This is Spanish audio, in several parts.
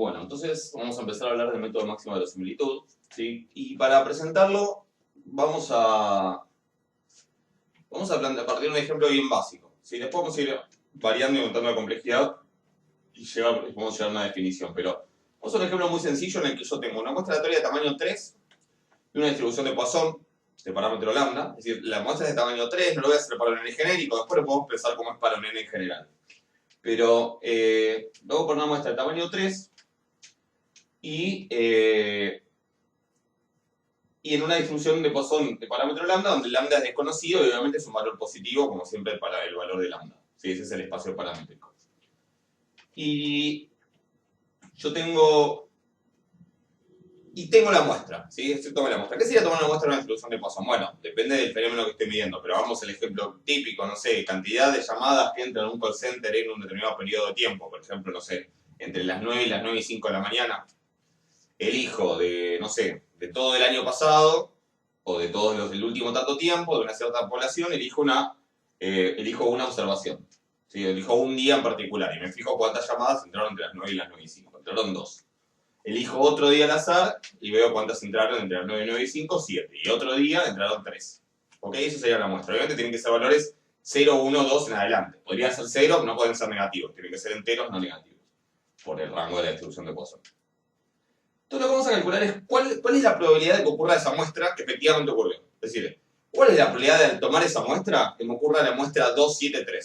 Bueno, entonces vamos a empezar a hablar del método máximo de verosimilitud, ¿sí? Y para presentarlo vamos a partir de un ejemplo bien básico, ¿sí? Después vamos a ir variando y aumentando la complejidad y podemos llegar a una definición, pero vamos a un ejemplo muy sencillo en el que yo tengo una muestra aleatoria de tamaño 3 y una distribución de Poisson de parámetro lambda, es decir, la muestra es de tamaño 3, no lo voy a hacer para un n genérico, después lo podemos pensar como es para un n en general. Pero luego por una muestra de tamaño 3 y en una distribución de Poisson de parámetro lambda, donde el lambda es desconocido y obviamente es un valor positivo, como siempre, para el valor de lambda. ¿Sí? Ese es el espacio paramétrico. Y yo tengo la muestra, ¿sí? Tomé la muestra. ¿Qué sería tomar una muestra de una distribución de Poisson? Bueno, depende del fenómeno que esté midiendo, pero vamos al ejemplo típico, no sé, cantidad de llamadas que entran en un call center en un determinado periodo de tiempo, por ejemplo, no sé, entre las 9 y las 9 y 5 de la mañana. Elijo de, no sé, de todo el año pasado, o de todos los del último tanto tiempo, de una cierta población, elijo una observación. ¿Sí? Elijo un día en particular y me fijo cuántas llamadas entraron entre las 9 y las 9 y 5. Entraron 2. Elijo otro día al azar y veo cuántas entraron entre las 9 y 9 y 5, 7. Y otro día entraron 3. ¿Ok? Eso sería la muestra. Obviamente tienen que ser valores 0, 1, 2 en adelante. Podría ser 0, no pueden ser negativos. Tienen que ser enteros, no negativos. Por el rango de la distribución de Poisson. Entonces lo que vamos a calcular es cuál es la probabilidad de que ocurra esa muestra que efectivamente ocurrió. Es decir, ¿cuál es la probabilidad de tomar esa muestra que me ocurra la muestra 273?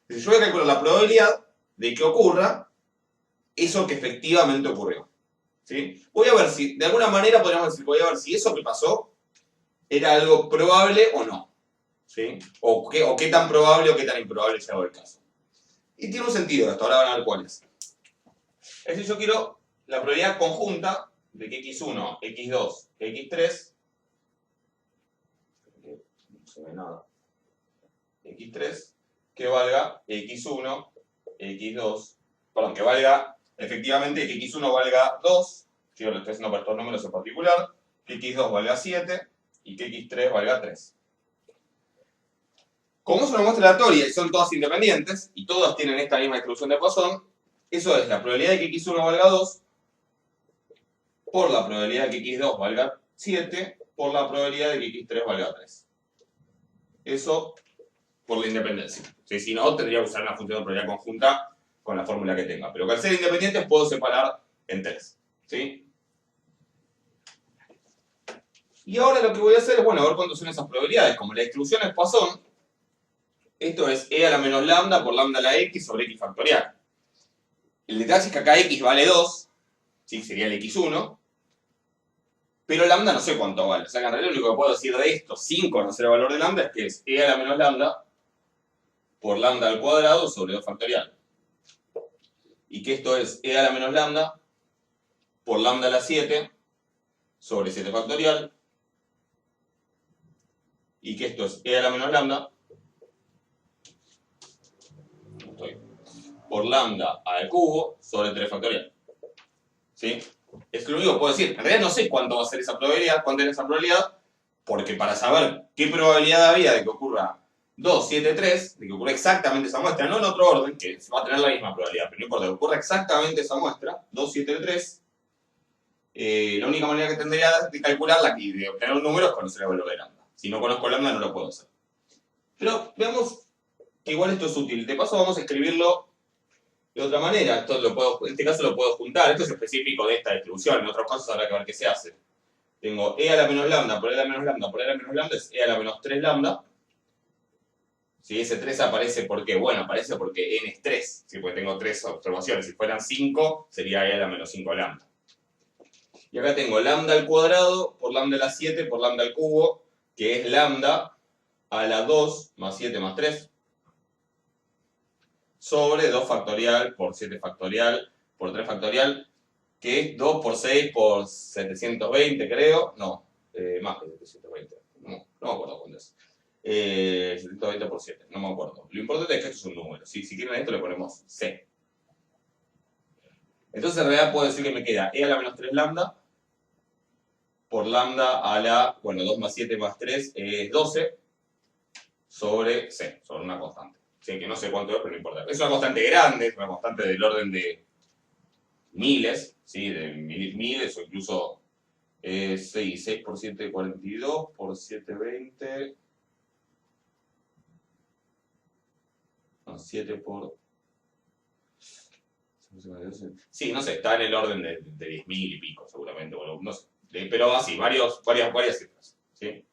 Es decir, yo voy a calcular la probabilidad de que ocurra eso que efectivamente ocurrió. ¿Sí? Voy a ver si, de alguna manera podríamos decir, voy a ver si eso que pasó era algo probable o no. ¿Sí? O qué tan probable o qué tan improbable sea el caso. Y tiene un sentido esto, ahora van a ver cuál es. Es decir, yo quiero la probabilidad conjunta de que x1, x2, x3, no se ve nada, x3, que valga x1, x2, perdón, que valga, efectivamente, que x1 valga 2, si yo lo estoy haciendo para estos números en particular, que x2 valga 7 y que x3 valga 3. Como es una muestra aleatoria y son todas independientes, y todas tienen esta misma distribución de Poisson, eso es la probabilidad de que x1 valga 2, por la probabilidad de que x2 valga 7, por la probabilidad de que x3 valga 3. Eso por la independencia. ¿Sí? Si no, tendría que usar una función de probabilidad conjunta con la fórmula que tenga. Pero al ser independientes puedo separar en 3. ¿Sí? Y ahora lo que voy a hacer es, bueno, a ver cuántas son esas probabilidades. Como la distribución es Poisson, esto es e a la menos lambda por lambda a la x sobre x factorial. El detalle es que acá x vale 2, ¿sí? Sería el x1, pero lambda no sé cuánto vale. O sea que en realidad lo único que puedo decir de esto, sin conocer el valor de lambda, es que es e a la menos lambda por lambda al cuadrado sobre 2 factorial. Y que esto es e a la menos lambda por lambda a la 7 sobre 7 factorial. Y que esto es e a la menos lambda por lambda al cubo sobre 3 factorial. ¿Sí? Es lo único que puedo decir. En realidad no sé cuánto va a ser esa probabilidad, cuánto es esa probabilidad, porque para saber qué probabilidad había de que ocurra 2, 7, 3, de que ocurra exactamente esa muestra, no en otro orden, que va a tener la misma probabilidad, pero no importa, que ocurra exactamente esa muestra, 2, 7, 3, la única manera que tendría de calcularla y de obtener un número es conocer el valor de lambda. Si no conozco lambda no lo puedo hacer. Pero veamos que igual esto es útil. De paso vamos a escribirlo de otra manera. Esto en este caso lo puedo juntar. Esto es específico de esta distribución. En otros casos habrá que ver qué se hace. Tengo e a la menos lambda por e a la menos lambda por e a la menos lambda es e a la menos 3 lambda. Si ese 3 aparece, ¿por qué? Bueno, aparece porque n es 3. ¿Sí? Porque tengo 3 observaciones. Si fueran 5, sería e a la menos 5 lambda. Y acá tengo lambda al cuadrado por lambda a la 7 por lambda al cubo, que es lambda a la 2 más 7 más 3, sobre 2 factorial por 7 factorial por 3 factorial, que es 2 por 6 por 720, creo. No, más que 720. No me acuerdo cuánto es. 720 por 7, no me acuerdo. Lo importante es que esto es un número. ¿Sí? Si quieren esto le ponemos c. Entonces en realidad puedo decir que me queda e a la menos 3 lambda por lambda a la, bueno, 2 más 7 más 3 es 12 sobre c, sobre una constante. Sí, que no sé cuánto es, pero no importa. Es una constante grande, es una constante del orden de miles, ¿sí? De miles o incluso 6 por 7, 42, por 7, 20, no, 7 por... Sí, no sé, está en el orden de 10.000 y pico, seguramente, bueno, no sé. Pero así, varias cifras, ¿sí?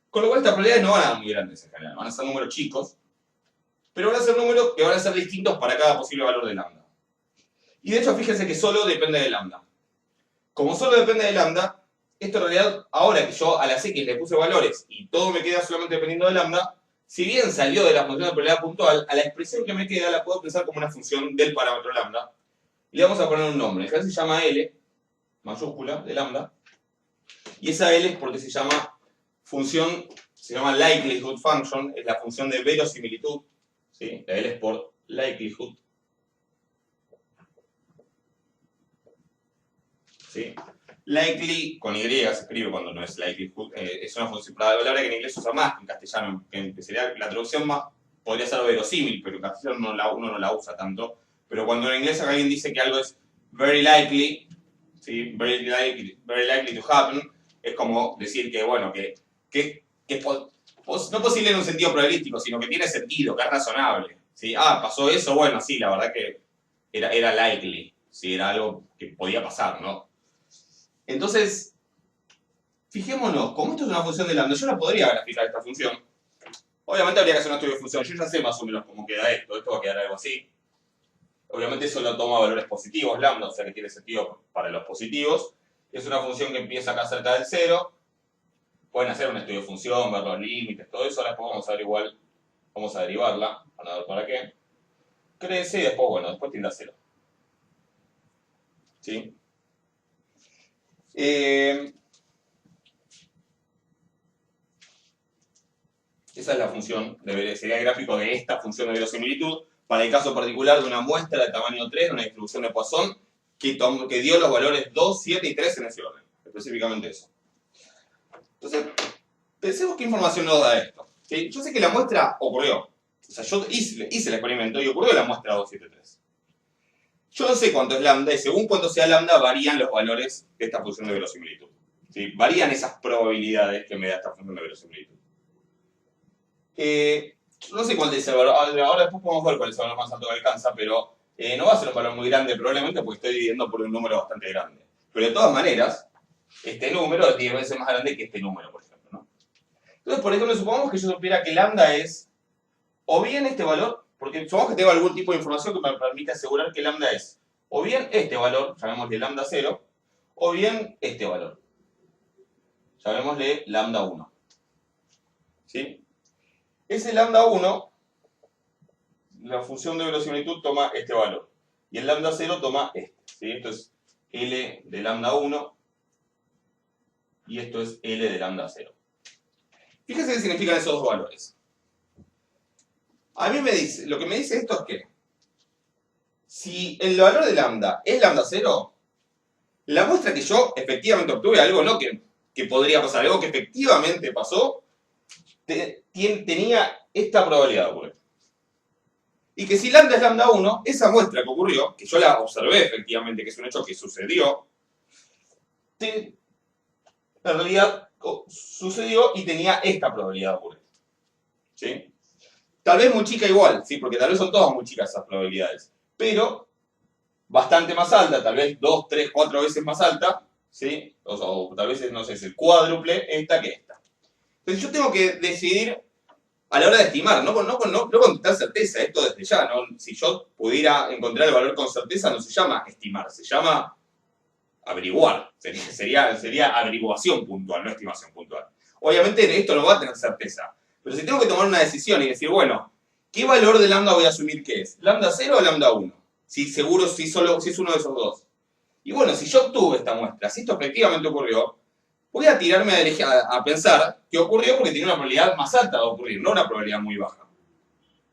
Con lo cual estas probabilidades no van a ser muy grandes en general, van a ser números chicos, pero van a ser números que van a ser distintos para cada posible valor de lambda. Y de hecho, fíjense que solo depende de lambda. Como solo depende de lambda, esto en realidad, ahora que yo a las x le puse valores y todo me queda solamente dependiendo de lambda, si bien salió de la función de probabilidad puntual, a la expresión que me queda la puedo pensar como una función del parámetro lambda. Y le vamos a poner un nombre. Esta se llama L, mayúscula, de lambda. Y esa L es porque se llama función, se llama likelihood function, es la función de verosimilitud. ¿Sí? La L es por likelihood. ¿Sí? Likely, con Y se escribe cuando no es likelihood, es una función, la palabra que en inglés se usa más que en castellano, que sería la traducción más, podría ser verosímil, pero en castellano uno no la usa tanto. Pero cuando en inglés alguien dice que algo es very likely, ¿sí? Very likely to happen, es como decir que, bueno, que no posible en un sentido probabilístico, sino que tiene sentido, que es razonable. ¿Sí? Ah, pasó eso, bueno, sí, la verdad que era likely, ¿sí? Era algo que podía pasar, ¿no? Entonces, fijémonos, como esto es una función de lambda, yo no podría graficar esta función. Obviamente habría que hacer un estudio de función, yo ya sé más o menos cómo queda esto va a quedar algo así. Obviamente eso lo toma valores positivos, lambda, o sea que tiene sentido para los positivos. Es una función que empieza acá cerca del 0. Pueden hacer un estudio de función, ver los límites, todo eso. Ahora después vamos a ver igual, vamos a derivarla, para ver para qué. Crece y después, bueno, después tiende a 0. ¿Sí? Esa es la función, sería el gráfico de esta función de verosimilitud, para el caso particular de una muestra de tamaño 3, de una distribución de Poisson, que dio los valores 2, 7 y 3 en ese orden, específicamente eso. Entonces, pensemos qué información nos da esto. ¿Sí? Yo sé que la muestra ocurrió, o sea, yo hice el experimento y ocurrió la muestra 2, 7, 3. Yo no sé cuánto es lambda y según cuánto sea lambda varían los valores de esta función de verosimilitud. ¿Sí? Varían esas probabilidades que me da esta función de verosimilitud. No sé cuál es el valor, ahora después podemos ver cuál es el valor más alto que alcanza, pero no va a ser un valor muy grande probablemente porque estoy dividiendo por un número bastante grande. Pero de todas maneras, este número es 10 veces más grande que este número, por ejemplo, ¿no? Entonces, por ejemplo, supongamos que yo supiera que lambda es o bien este valor, porque supongamos que tengo algún tipo de información que me permite asegurar que lambda es o bien este valor, llamémosle lambda 0, o bien este valor, llamémosle lambda 1. ¿Sí? Ese lambda 1, la función de verosimilitud toma este valor. Y el lambda 0 toma este. ¿Sí? Esto es L de lambda 1 y esto es L de lambda 0. Fíjense qué significan esos dos valores. A mí lo que me dice esto es que si el valor de lambda es lambda 0, la muestra que yo efectivamente obtuve, algo no que podría pasar, algo que efectivamente pasó, tenía esta probabilidad de ocurrir. Y que si lambda es lambda 1, esa muestra que ocurrió, que yo la observé efectivamente, que es un hecho que sucedió, en realidad sucedió y tenía esta probabilidad de ocurrir. ¿Sí? Tal vez muy chica igual, ¿sí? Porque tal vez son todas muy chicas esas probabilidades, pero bastante más alta, tal vez 2, 3, 4 veces más alta, ¿sí? O tal vez, no sé, es el cuádruple esta que esta. Entonces yo tengo que decidir a la hora de estimar, no con total certeza, esto desde ya, ¿no? Si yo pudiera encontrar el valor con certeza, no se llama estimar, se llama averiguar, sería averiguación puntual, no estimación puntual. Obviamente esto no va a tener certeza, pero si tengo que tomar una decisión y decir, bueno, ¿qué valor de lambda voy a asumir que es? ¿Lambda 0 o lambda 1? Si seguro, si es uno de esos dos. Y bueno, si yo obtuve esta muestra, si esto efectivamente ocurrió, voy a tirarme a pensar que ocurrió porque tiene una probabilidad más alta de ocurrir, no una probabilidad muy baja.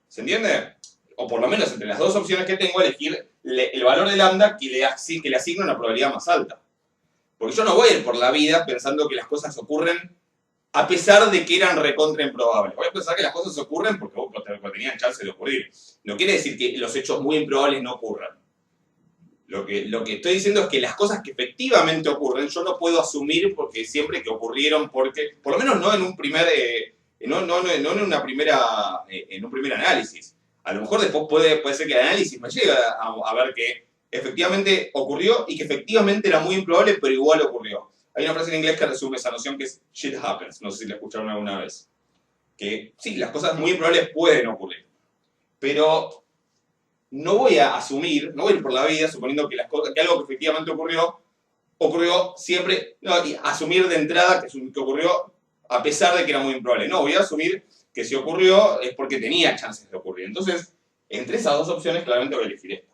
¿Se entiende? O por lo menos entre las dos opciones que tengo, elegir el valor de lambda que le asigna una probabilidad más alta. Porque yo no voy a ir por la vida pensando que las cosas ocurren a pesar de que eran recontra improbables. Voy a pensar que las cosas ocurren porque tenían chance de ocurrir. No quiere decir que los hechos muy improbables no ocurran. Lo que estoy diciendo es que las cosas que efectivamente ocurren, yo no puedo asumir porque siempre que ocurrieron, porque, por lo menos no en un primer, no en una primera, en un primer análisis. A lo mejor después puede ser que el análisis me llegue a ver que efectivamente ocurrió y que efectivamente era muy improbable, pero igual ocurrió. Hay una frase en inglés que resume esa noción que es shit happens. No sé si la escucharon alguna vez. Que sí, las cosas muy improbables pueden ocurrir. Pero no voy a asumir, no voy a ir por la vida suponiendo que, que algo que efectivamente ocurrió siempre, no, y asumir de entrada que ocurrió a pesar de que era muy improbable. No, voy a asumir que si ocurrió es porque tenía chances de ocurrir. Entonces, entre esas dos opciones, claramente voy a elegir esta.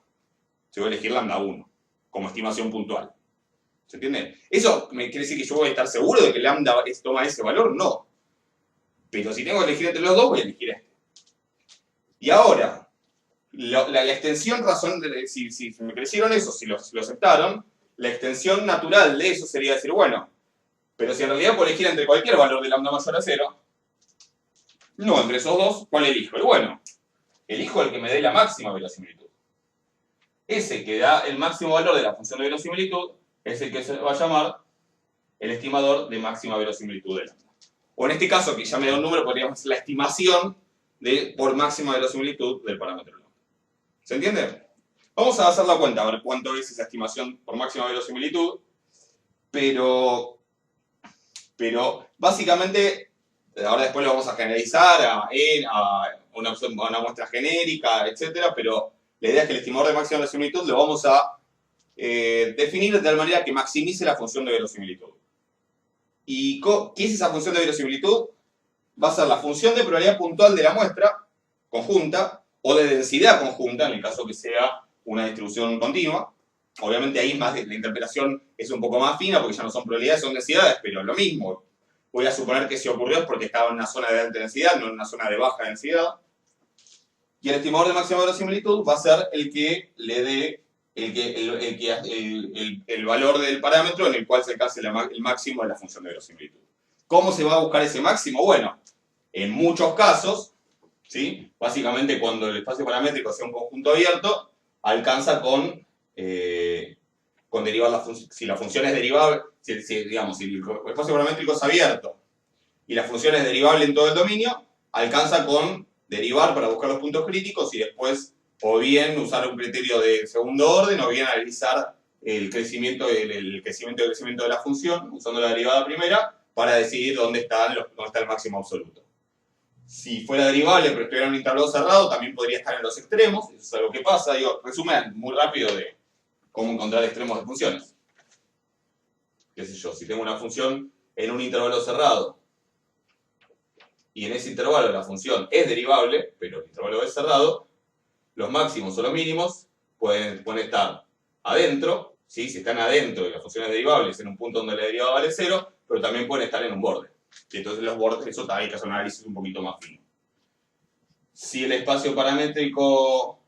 Yo voy a elegir lambda 1 como estimación puntual. ¿Se entiende? ¿Eso me quiere decir que yo voy a estar seguro de que lambda toma ese valor? No. Pero si tengo que elegir entre los dos, voy a elegir este. Y ahora, la extensión razón, si me crecieron eso, si lo aceptaron, la extensión natural de eso sería decir, bueno, pero si en realidad puedo elegir entre cualquier valor de lambda mayor a 0, no, entre esos dos, ¿cuál elijo? El bueno, elijo el que me dé la máxima verosimilitud. Ese que da el máximo valor de la función de verosimilitud es el que se va a llamar el estimador de máxima verosimilitud de lambda. O en este caso, que ya me da un número, podríamos hacer la estimación por máxima verosimilitud del parámetro lambda. ¿Se entiende? Vamos a hacer la cuenta, a ver cuánto es esa estimación por máxima verosimilitud, pero básicamente, ahora después lo vamos a generalizar a una muestra genérica, etc. Pero la idea es que el estimador de máxima verosimilitud lo vamos a definir de tal manera que maximice la función de verosimilitud. ¿Y qué es esa función de verosimilitud? Va a ser la función de probabilidad puntual de la muestra conjunta o de densidad conjunta, en el caso que sea una distribución continua. Obviamente ahí más la interpretación es un poco más fina porque ya no son probabilidades, son densidades, pero lo mismo. Voy a suponer que si ocurrió es porque estaba en una zona de alta densidad, no en una zona de baja densidad. Y el estimador de máxima verosimilitud va a ser el que le dé el valor del parámetro en el cual se alcance el máximo de la función de verosimilitud. ¿Cómo se va a buscar ese máximo? Bueno, en muchos casos, ¿sí? Básicamente cuando el espacio paramétrico sea un conjunto abierto, alcanza con derivar la función. Si la función es derivable, si el espacio paramétrico es abierto y la función es derivable en todo el dominio, alcanza con derivar para buscar los puntos críticos y después o bien usar un criterio de segundo orden o bien analizar el crecimiento y el crecimiento de la función usando la derivada primera para decidir dónde está el máximo absoluto. Si fuera derivable pero estuviera en un intervalo cerrado, también podría estar en los extremos. Eso es algo que pasa. Resumen muy rápido de cómo encontrar extremos de funciones. Qué sé yo, si tengo una función en un intervalo cerrado y en ese intervalo la función es derivable, pero el intervalo es cerrado, los máximos o los mínimos pueden estar adentro, ¿sí? Si están adentro y la función es derivable, es en un punto donde la derivada vale 0, pero también pueden estar en un borde. Y entonces los bordes, eso hay que hacer un análisis un poquito más fino. Si el espacio paramétrico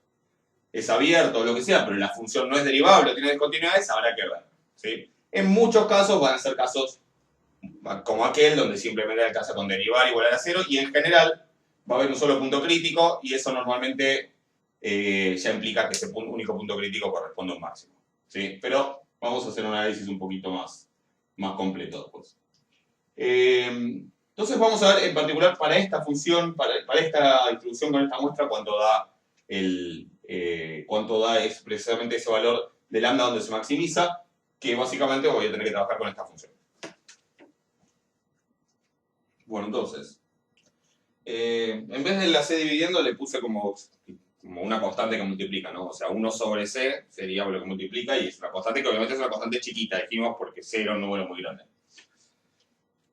es abierto o lo que sea, pero la función no es derivable o tiene discontinuidades, habrá que ver, ¿sí? En muchos casos van a ser casos como aquel, donde simplemente alcanza con derivar igual a 0, y en general va a haber un solo punto crítico, y eso normalmente ya implica que ese único punto crítico corresponde a un máximo, ¿sí? Pero vamos a hacer un análisis un poquito más completo después. Entonces vamos a ver en particular para esta función, para esta distribución con esta muestra, cuánto da es precisamente ese valor de lambda donde se maximiza, que básicamente voy a tener que trabajar con esta función. Bueno, entonces, en vez de la c dividiendo le puse como una constante que multiplica, ¿no? O sea, 1 sobre c sería lo que multiplica y es una constante que obviamente es una constante chiquita, dijimos, porque 0 es un número muy grande.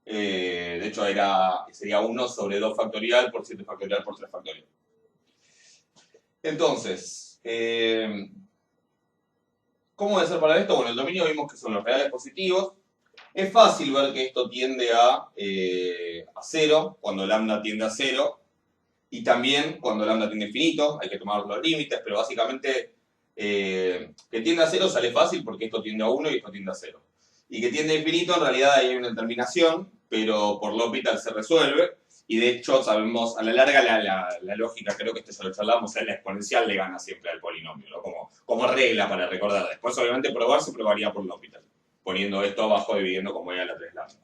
De hecho, sería 1 sobre 2 factorial por 7 factorial por 3 factorial. Entonces, ¿cómo debe ser para esto? Bueno, el dominio vimos que son los reales positivos. Es fácil ver que esto tiende a 0 cuando lambda tiende a 0 y también cuando lambda tiende a infinito. Hay que tomar los límites, pero básicamente que tiende a 0 sale fácil porque esto tiende a 1 y esto tiende a 0. Y que tiende a infinito, en realidad ahí hay una determinación, pero por L'Hopital se resuelve. Y de hecho, sabemos, a la larga, la lógica, creo que esto ya lo charlamos, es la exponencial le gana siempre al polinomio, ¿no? Como regla para recordar. Después, obviamente, probar se probaría por L'Hopital, poniendo esto abajo, dividiendo como era la 3 lambda.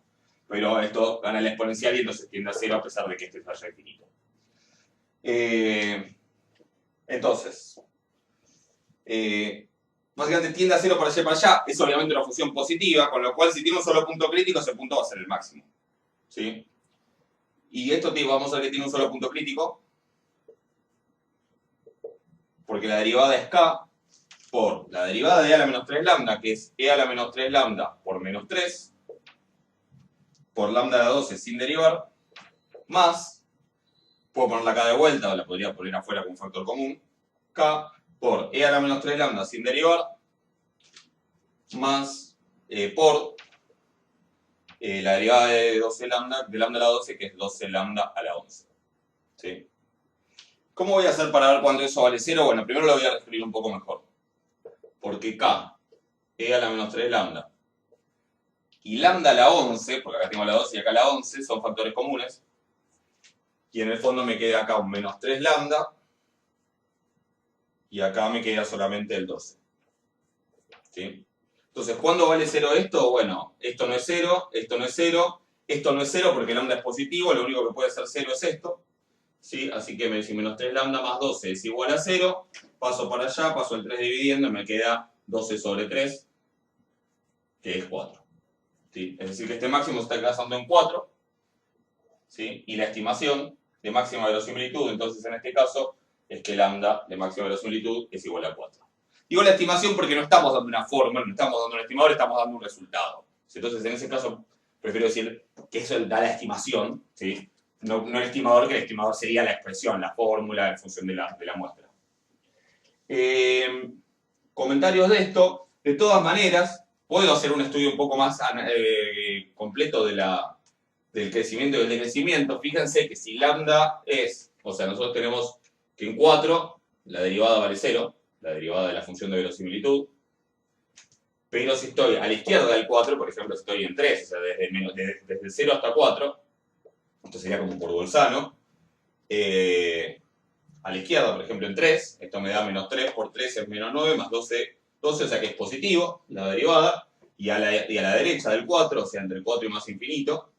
Pero esto gana la exponencial y entonces tiende a 0 a pesar de que este haya infinito. Entonces, básicamente tiende a 0 para allá y para allá. Es obviamente una función positiva, con lo cual si tiene un solo punto crítico, ese punto va a ser el máximo. ¿Sí? Y esto vamos a ver que tiene un solo punto crítico, porque la derivada es k por la derivada de a la menos 3 lambda, que es e a la menos 3 lambda por menos 3, por lambda a la 12 sin derivar, más, puedo ponerla acá de vuelta, o la podría poner afuera con un factor común, k por e a la menos 3 lambda sin derivar, más por la derivada de 12 lambda, de lambda a la 12, que es 12 lambda a la 11. ¿Sí? ¿Cómo voy a hacer para ver cuándo eso vale 0? Bueno, primero lo voy a reescribir un poco mejor. Porque k, e a la menos 3 lambda, y lambda a la 11, porque acá tengo la 12 y acá la 11, son factores comunes. Y en el fondo me queda acá un menos 3 lambda, y acá me queda solamente el 12. ¿Sí? Entonces, ¿cuándo vale 0 esto? Bueno, esto no es 0, esto no es 0, esto no es 0 porque lambda es positivo, lo único que puede ser 0 es esto. ¿Sí? Así que me dice menos 3 lambda más 12 es igual a 0, paso para allá, paso el 3 dividiendo y me queda 12 sobre 3, que es 4. ¿Sí? Es decir, que este máximo se está casando en 4, ¿sí? Y la estimación de máxima verosimilitud, entonces en este caso, es que lambda de máxima verosimilitud es igual a 4. Digo la estimación porque no estamos dando una fórmula, no estamos dando un estimador, estamos dando un resultado. Entonces, en ese caso, prefiero decir que eso da la estimación, ¿sí? No el estimador, que el estimador sería la expresión, la fórmula en función de la muestra. Comentarios de esto. De todas maneras, puedo hacer un estudio un poco más completo del crecimiento y del decrecimiento. Fíjense que si lambda es, o sea, nosotros tenemos que en 4 la derivada vale 0, la derivada de la función de verosimilitud. Pero si estoy a la izquierda del 4, por ejemplo, si estoy en 3, o sea, desde 0 hasta 4, esto sería como por Bolzano, a la izquierda, por ejemplo, en 3, esto me da menos 3 por 3 es menos 9, más 12, o sea que es positivo la derivada, y a la derecha del 4, o sea, entre el 4 y más infinito,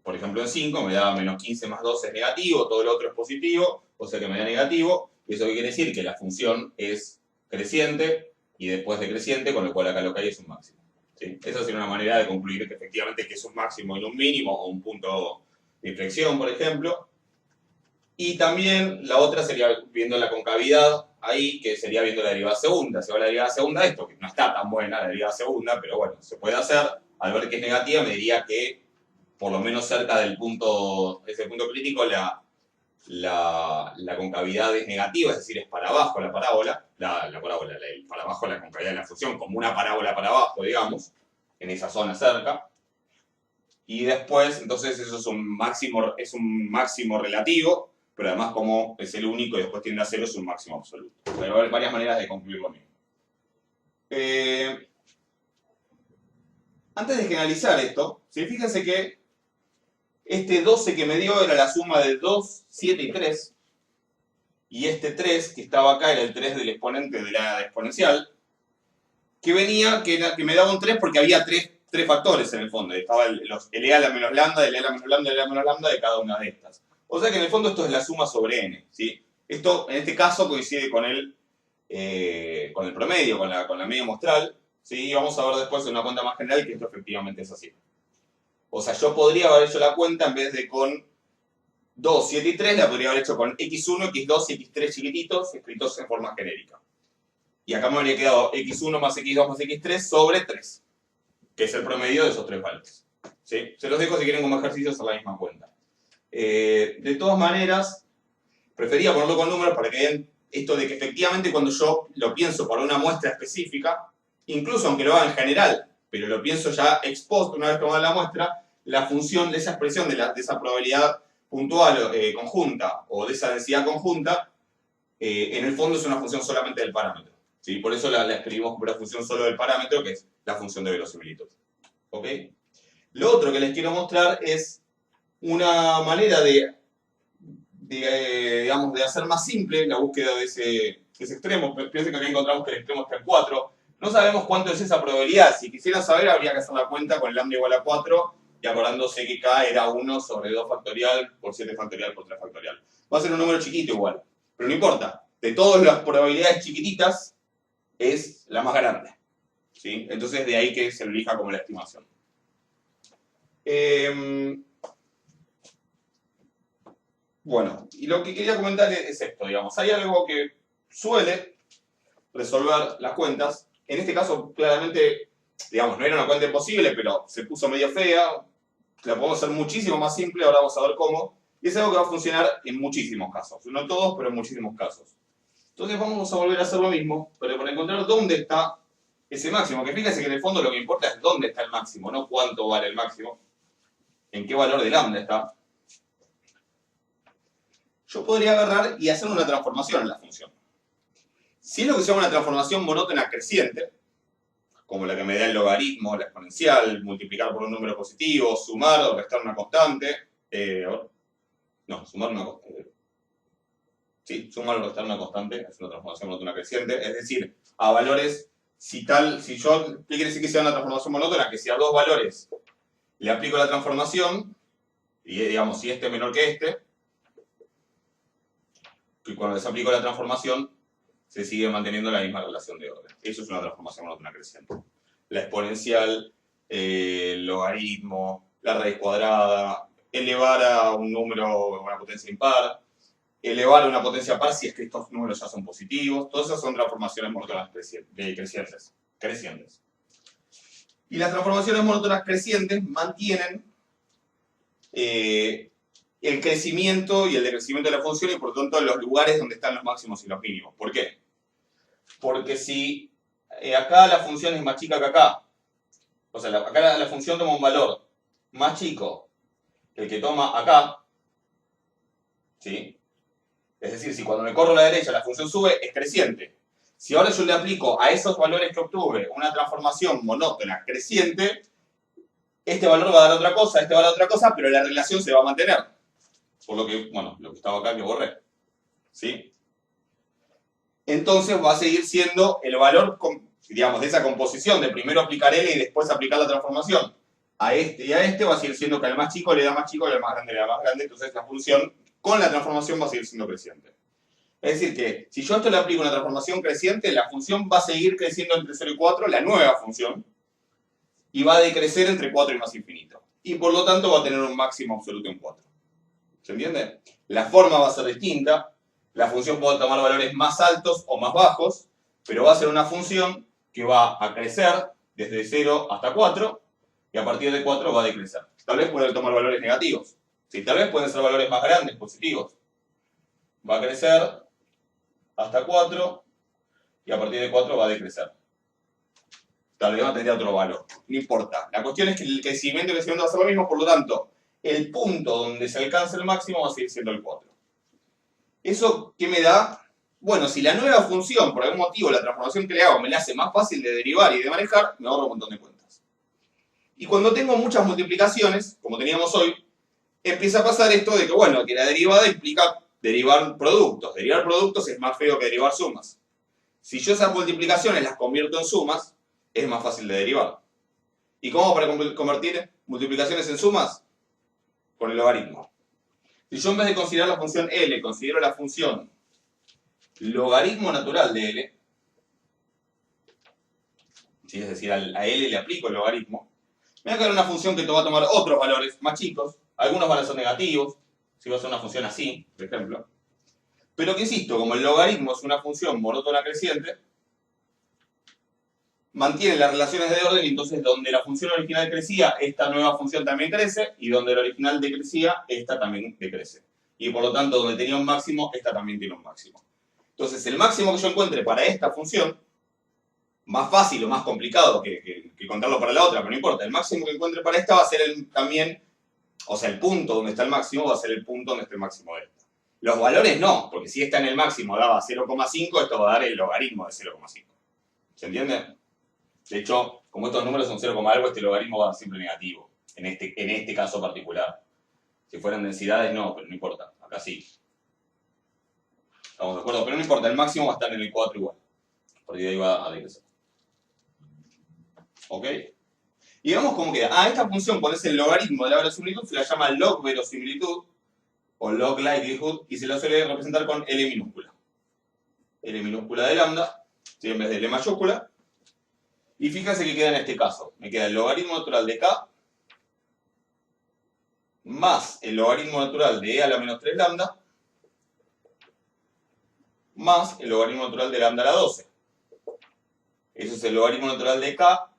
por ejemplo, en 5 me da menos 15 más 12 es negativo, todo lo otro es positivo, o sea que me da negativo, y eso quiere decir que la función es creciente, y después decreciente, con lo cual acá lo que hay es un máximo. ¿Sí? Esa sería una manera de concluir que efectivamente que es un máximo y un mínimo, o un punto de inflexión, por ejemplo. Y también la otra sería viendo la concavidad ahí, que sería viendo la derivada segunda. Si va la derivada segunda, esto que no está tan buena, la derivada segunda, pero bueno, se puede hacer. Al ver que es negativa, me diría que por lo menos cerca del punto, ese punto crítico, la concavidad es negativa, es decir, es para abajo la parábola, para abajo la concavidad de la función, como una parábola para abajo, digamos, en esa zona cerca. Y después, entonces, eso es un máximo relativo, pero además como es el único y después tiende a 0, es un máximo absoluto. Hay varias maneras de concluir lo mismo. Antes de generalizar esto, fíjense que este 12 que me dio era la suma de 2, 7 y 3. Y este 3 que estaba acá era el 3 del exponente de la exponencial. Que venía, que me daba un 3 porque había tres factores en el fondo. Estaba el e a la menos lambda, el e a la menos lambda, el e a la menos lambda de cada una de estas. O sea que en el fondo esto es la suma sobre n. ¿Sí? Esto en este caso coincide con el promedio, con la media muestral. ¿Sí? Y vamos a ver después en una cuenta más general que esto efectivamente es así. O sea, yo podría haber hecho la cuenta en vez de con 2, 7 y 3, la podría haber hecho con x1, x2 y x3 chiquititos, escritos en forma genérica. Y acá me habría quedado x1 más x2 más x3 sobre 3, que es el promedio de esos tres valores. ¿Sí? Se los dejo si quieren como ejercicio hacer la misma cuenta. De todas maneras, prefería ponerlo con números para que vean esto de que efectivamente cuando yo lo pienso para una muestra específica, incluso aunque lo haga en general, pero lo pienso ya ex post, una vez tomada la muestra, la función de esa expresión, de esa probabilidad puntual conjunta o de esa densidad conjunta, en el fondo es una función solamente del parámetro. ¿Sí? Por eso la escribimos como una función solo del parámetro, que es la función de verosimilitud. ¿Ok? Lo otro que les quiero mostrar es una manera digamos, de hacer más simple la búsqueda de ese extremo. Piensen que acá encontramos que el extremo está en 4. No sabemos cuánto es esa probabilidad. Si quisieran saber, habría que hacer la cuenta con lambda igual a 4 y acordándose que k era 1 sobre 2 factorial por 7 factorial por 3 factorial. Va a ser un número chiquito igual, pero no importa. De todas las probabilidades chiquititas, es la más grande, ¿sí? Entonces de ahí que se elija como la estimación. Bueno, y lo que quería comentar es esto, digamos. Hay algo que suele resolver las cuentas. En este caso, claramente, digamos, no era una cuenta imposible, pero se puso medio fea. La podemos hacer muchísimo más simple, ahora vamos a ver cómo. Y es algo que va a funcionar en muchísimos casos. No todos, pero en muchísimos casos. Entonces vamos a volver a hacer lo mismo, pero para encontrar dónde está ese máximo. Que fíjense que en el fondo lo que importa es dónde está el máximo, no cuánto vale el máximo. En qué valor de lambda está. Yo podría agarrar y hacer una transformación en la función. Si es lo que se llama una transformación monótona creciente, como la que me da el logaritmo, la exponencial, multiplicar por un número positivo, sumar o restar una constante, no, sumar una constante. Sí, sumar o restar una constante es una transformación monótona creciente, es decir, a valores, si yo, ¿qué quiere decir que sea una transformación monótona? Que si a dos valores le aplico la transformación, y digamos, si este es menor que este, y cuando les aplico la transformación, se sigue manteniendo la misma relación de orden. Eso es una transformación monótona creciente. La exponencial, el logaritmo, la raíz cuadrada, elevar a un número a una potencia impar, elevar a una potencia par si es que estos números ya son positivos. Todas esas son transformaciones monótonas crecientes. Y las transformaciones monótonas crecientes mantienen el crecimiento y el decrecimiento de la función y por lo tanto los lugares donde están los máximos y los mínimos. ¿Por qué? Porque si acá la función es más chica que acá, o sea, acá la función toma un valor más chico que el que toma acá, ¿sí? Es decir, si cuando me corro a la derecha la función sube, es creciente. Si ahora yo le aplico a esos valores que obtuve una transformación monótona creciente, este valor va a dar otra cosa, este va a dar otra cosa, pero la relación se va a mantener. Por lo que, bueno, lo que estaba acá que borré. ¿Sí? Entonces va a seguir siendo el valor, digamos, de esa composición de primero aplicar L y después aplicar la transformación a este y a este, va a seguir siendo que al más chico le da más chico y al más grande le da más grande, entonces la función con la transformación va a seguir siendo creciente. Es decir que si yo a esto le aplico una transformación creciente, la función va a seguir creciendo entre 0 y 4, la nueva función, y va a decrecer entre 4 y más infinito. Y por lo tanto va a tener un máximo absoluto en 4. ¿Se entiende? La forma va a ser distinta, la función puede tomar valores más altos o más bajos, pero va a ser una función que va a crecer desde 0 hasta 4 y a partir de 4 va a decrecer. Tal vez puede tomar valores negativos, ¿sí? Tal vez pueden ser valores más grandes, positivos. Va a crecer hasta 4 y a partir de 4 va a decrecer. Tal vez va a tener otro valor, no importa. La cuestión es que el crecimiento y el crecimiento va a ser lo mismo, por lo tanto, el punto donde se alcanza el máximo va a seguir siendo el 4. ¿Eso qué me da? Bueno, si la nueva función, por algún motivo, la transformación que le hago me la hace más fácil de derivar y de manejar, me ahorro un montón de cuentas. Y cuando tengo muchas multiplicaciones, como teníamos hoy, empieza a pasar esto de que, bueno, que la derivada implica derivar productos. Derivar productos es más feo que derivar sumas. Si yo esas multiplicaciones las convierto en sumas, es más fácil de derivar. ¿Y cómo para convertir multiplicaciones en sumas? Con el logaritmo. Si yo en vez de considerar la función L, considero la función logaritmo natural de L, ¿sí? Es decir, a L le aplico el logaritmo, me va a quedar una función que va a tomar otros valores más chicos, algunos van a ser negativos, si va a ser una función así, por ejemplo, pero que insisto, como el logaritmo es una función monótona creciente, mantiene las relaciones de orden y entonces donde la función original crecía, esta nueva función también crece, y donde la original decrecía, esta también decrece. Y por lo tanto, donde tenía un máximo, esta también tiene un máximo. Entonces, el máximo que yo encuentre para esta función, más fácil o más complicado que contarlo para la otra, pero no importa, el máximo que encuentre para esta va a ser también, o sea, el punto donde está el máximo va a ser el punto donde está el máximo de esta. Los valores no, porque si esta en el máximo daba 0,5, esto va a dar el logaritmo de 0,5. ¿Se entiende? De hecho, como estos números son 0, algo, este logaritmo va a dar siempre negativo. en este caso particular. Si fueran densidades, no, pero no importa, acá sí. ¿Estamos de acuerdo? Pero no importa, el máximo va a estar en el 4 igual. Porque de ahí va a decrecer. ¿Ok? Y vemos cómo queda. Esta función, cuando es el logaritmo de la verosimilitud, se la llama log verosimilitud o log likelihood y se la suele representar con L minúscula. L minúscula de lambda, ¿sí? En vez de L mayúscula. Y fíjense que queda en este caso. Me queda el logaritmo natural de K más el logaritmo natural de E a la menos 3 lambda más el logaritmo natural de lambda a la 12. Eso es el logaritmo natural de K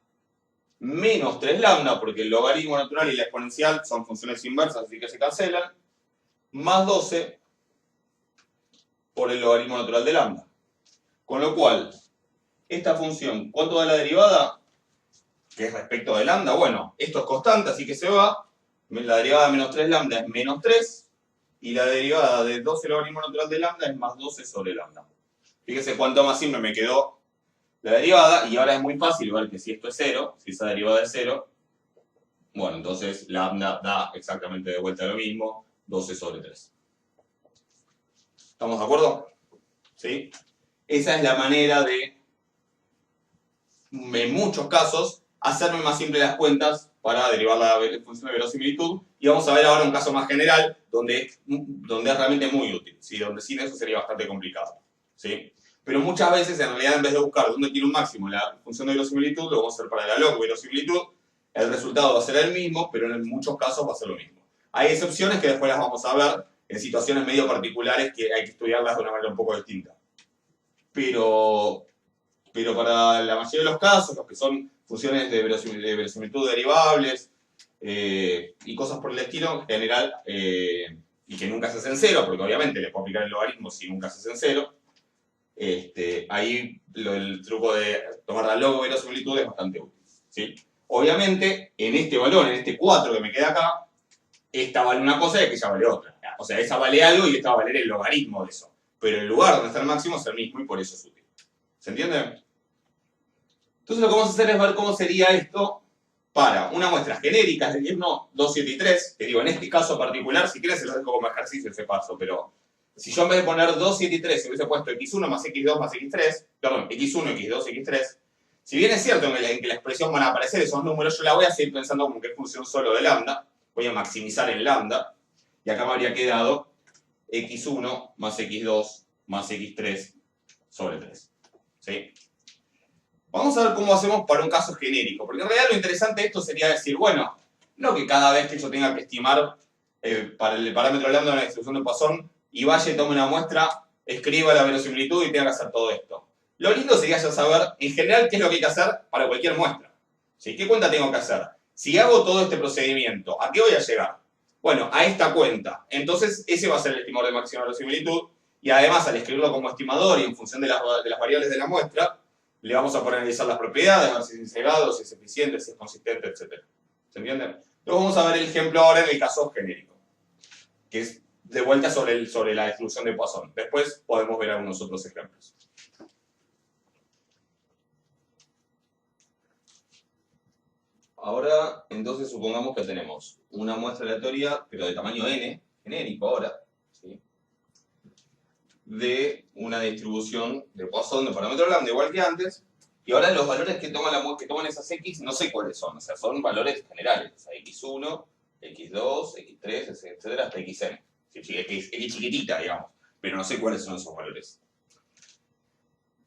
menos 3 lambda, porque el logaritmo natural y la exponencial son funciones inversas, así que se cancelan, más 12 por el logaritmo natural de lambda. Con lo cual, esta función, ¿cuánto da la derivada? Que es respecto de lambda. Bueno, esto es constante, así que se va. La derivada de menos 3 lambda es menos 3. Y la derivada de 12 logaritmo natural de lambda es más 12 sobre lambda. Fíjese cuánto más simple me quedó la derivada. Y ahora es muy fácil ver que si esto es 0, si esa derivada es 0, bueno, entonces lambda da exactamente de vuelta lo mismo, 12 sobre 3. ¿Estamos de acuerdo? ¿Sí? Esa es la manera de, en muchos casos, hacerme más simple las cuentas para derivar la función de verosimilitud. Y vamos a ver ahora un caso más general donde es realmente muy útil, ¿sí? Donde sin eso sería bastante complicado, ¿sí? Pero muchas veces, en realidad, en vez de buscar dónde tiene un máximo la función de verosimilitud, lo vamos a hacer para la log verosimilitud. El resultado va a ser el mismo, pero en muchos casos va a ser lo mismo. Hay excepciones que después las vamos a ver en situaciones medio particulares que hay que estudiarlas de una manera un poco distinta. Pero para la mayoría de los casos, los que son funciones de verosimilitud derivables y cosas por el estilo, en general, y que nunca se hacen cero, porque obviamente le puedo aplicar el logaritmo si nunca se hacen cero, ahí el truco de tomar la log verosimilitud es bastante útil, ¿sí? Obviamente, en este valor, en este 4 que me queda acá, esta vale una cosa y aquella vale otra. O sea, esa vale algo y esta va a valer el logaritmo de eso. Pero el lugar donde está el máximo es el mismo y por eso es útil. ¿Se entiende? Entonces lo que vamos a hacer es ver cómo sería esto para una muestra genérica de 1, 2, 7 y 3. Que digo, en este caso particular, si quieres se lo dejo como ejercicio ese paso, pero si yo en vez de poner 2, 7 y 3, si hubiese puesto x1 más x2 más x3, perdón, x1, x2, x3, si bien es cierto en que la expresión van a aparecer esos números, yo la voy a seguir pensando como que es función solo de lambda. Voy a maximizar en lambda. Y acá me habría quedado x1 más x2 más x3 sobre 3. ¿Sí? Vamos a ver cómo hacemos para un caso genérico. Porque en realidad lo interesante de esto sería decir, bueno, no que cada vez que yo tenga que estimar para el parámetro lambda una distribución de Poisson y vaya y tome una muestra, escriba la verosimilitud y tenga que hacer todo esto. Lo lindo sería ya saber, en general, qué es lo que hay que hacer para cualquier muestra. ¿Sí? ¿Qué cuenta tengo que hacer? Si hago todo este procedimiento, ¿a qué voy a llegar? Bueno, a esta cuenta. Entonces, ese va a ser el estimador de máxima verosimilitud. Y además, al escribirlo como estimador y en función de las variables de la muestra, le vamos a poner a analizar las propiedades, a ver si es insegado, si es eficiente, si es consistente, etc. ¿Se entiende? Entonces vamos a ver el ejemplo ahora en el caso genérico, que es de vuelta sobre la distribución de Poisson. Después podemos ver algunos otros ejemplos. Ahora, entonces, supongamos que tenemos una muestra aleatoria, pero de tamaño n, genérico ahora, ¿sí? De una distribución de Poisson de parámetro lambda, igual que antes, y ahora los valores que toman esas x, no sé cuáles son, o sea, son valores generales, o sea, x1, x2, x3, etcétera, hasta xn, x chiquitita, digamos, pero no sé cuáles son esos valores.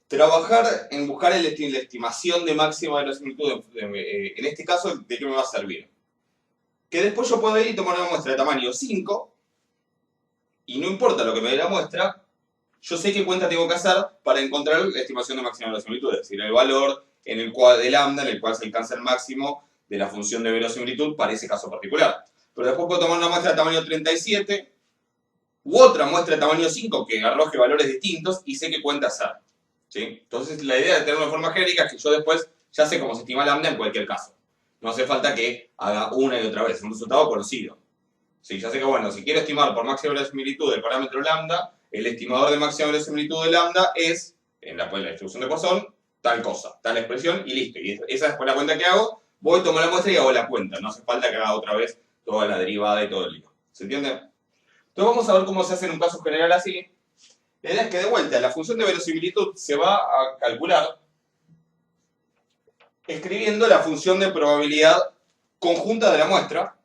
Trabajar en buscar la estimación de máxima verosimilitud, en este caso, ¿de qué me va a servir? Que después yo puedo ir y tomar una muestra de tamaño 5, y no importa lo que me dé la muestra, yo sé qué cuenta tengo que hacer para encontrar la estimación de máxima verosimilitud, es decir, el valor en el cual de lambda, en el cual se alcanza el máximo de la función de verosimilitud para ese caso particular. Pero después puedo tomar una muestra de tamaño 37, u otra muestra de tamaño 5 que arroje valores distintos y sé qué cuenta hacer. ¿Sí? Entonces la idea de tener una forma genérica es que yo después ya sé cómo se estima lambda en cualquier caso. No hace falta que haga una y otra vez, un resultado conocido. ¿Sí? Ya sé que, bueno, si quiero estimar por máxima verosimilitud del parámetro lambda, el estimador de máxima verosimilitud de lambda es, en la distribución de Poisson, tal cosa, tal expresión y listo. Y esa es después la cuenta que hago voy, tomo la muestra y hago la cuenta. No hace falta que haga otra vez toda la derivada y todo el lío. ¿Se entiende? Entonces vamos a ver cómo se hace en un caso general así. La idea es que de vuelta la función de verosimilitud se va a calcular escribiendo la función de probabilidad conjunta de la muestra,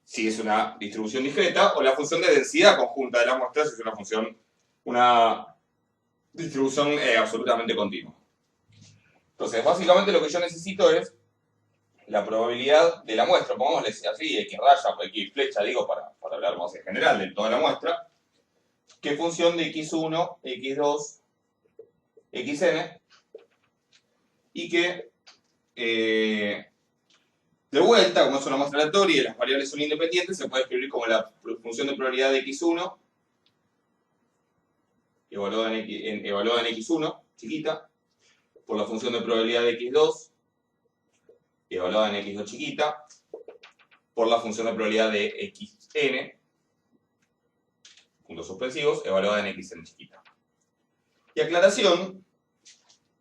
si es una distribución discreta, o la función de densidad conjunta de la muestra, si es una distribución absolutamente continua. Entonces, básicamente lo que yo necesito es la probabilidad de la muestra, pongámosle así, x raya o x flecha, digo, para hablar más en general de toda la muestra, que es función de x1, x2, xn, y que, de vuelta, como es una muestra aleatoria y las variables son independientes, se puede escribir como la función de probabilidad de x1, evaluada en x1, chiquita, por la función de probabilidad de x2, evaluada en x2 chiquita, por la función de probabilidad de xn, puntos suspensivos, evaluada en xn chiquita. Y aclaración,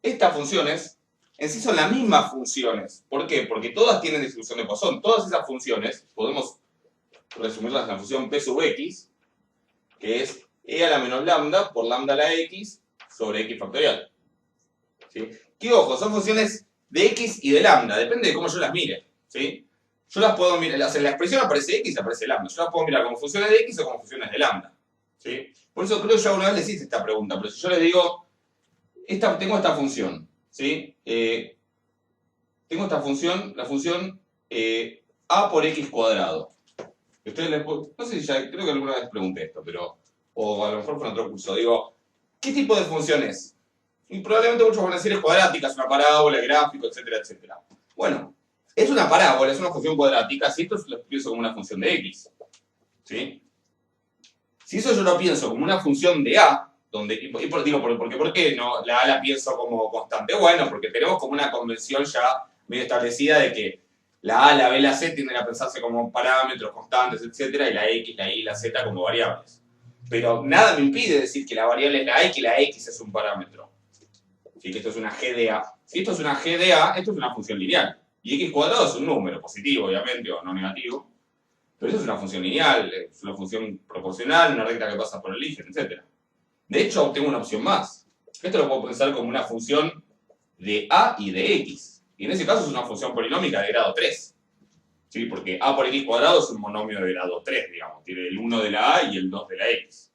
estas funciones en sí son las mismas funciones. ¿Por qué? Porque todas tienen distribución de Poisson. Todas esas funciones podemos resumirlas en la función p sub x, que es e a la menos lambda por lambda a la x sobre x factorial. ¿Sí? Que ojo, son funciones de x y de lambda, depende de cómo yo las mire. ¿Sí? Yo las puedo mirar, en la expresión aparece x y aparece lambda. Yo las puedo mirar como funciones de x o como funciones de lambda. ¿Sí? Por eso creo que yo alguna vez les hice esta pregunta, pero si yo les digo, tengo esta función, ¿sí? Tengo esta función, la función a por x cuadrado. Ustedes no sé si ya, creo que alguna vez pregunté esto, pero, o a lo mejor fue en otro curso, digo, ¿qué tipo de función es? Y probablemente muchos van a decir es cuadrática, es una parábola, es gráfico, etcétera, etcétera. Bueno, es una parábola, es una función cuadrática, si esto lo pienso como una función de x, ¿sí? Si eso yo lo pienso como una función de a, ¿por qué no la a la pienso como constante? Bueno, porque tenemos como una convención ya medio establecida de que la a, la b, la c tienden a pensarse como parámetros constantes, etcétera, y la x, la y y la z como variables. Pero nada me impide decir que la variable es la y que la x es un parámetro. ¿Sí? Que esto es una g de a. Si esto es una g de a, esto es una función lineal. Y x cuadrado es un número positivo, obviamente, o no negativo. Pero eso es una función lineal, es una función proporcional, una recta que pasa por el origen, etc. De hecho, tengo una opción más. Esto lo puedo pensar como una función de a y de x. Y en ese caso es una función polinómica de grado 3. ¿Sí? Porque a por x cuadrado es un monomio de grado 3, digamos. Tiene el 1 de la a y el 2 de la x.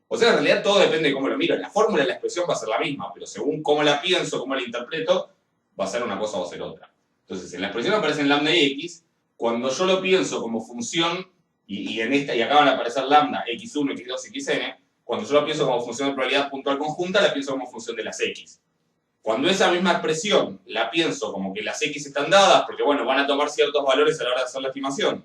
O sea, en realidad todo depende de cómo lo miro. La fórmula de la expresión va a ser la misma, pero según cómo la pienso, cómo la interpreto, va a ser una cosa o va a ser otra. Entonces, en la expresión aparecen lambda y x. Cuando yo lo pienso como función, y acá van a aparecer lambda, x1, x2, xn, cuando yo lo pienso como función de probabilidad puntual conjunta, la pienso como función de las x. Cuando esa misma expresión la pienso como que las x están dadas, porque bueno, van a tomar ciertos valores a la hora de hacer la estimación,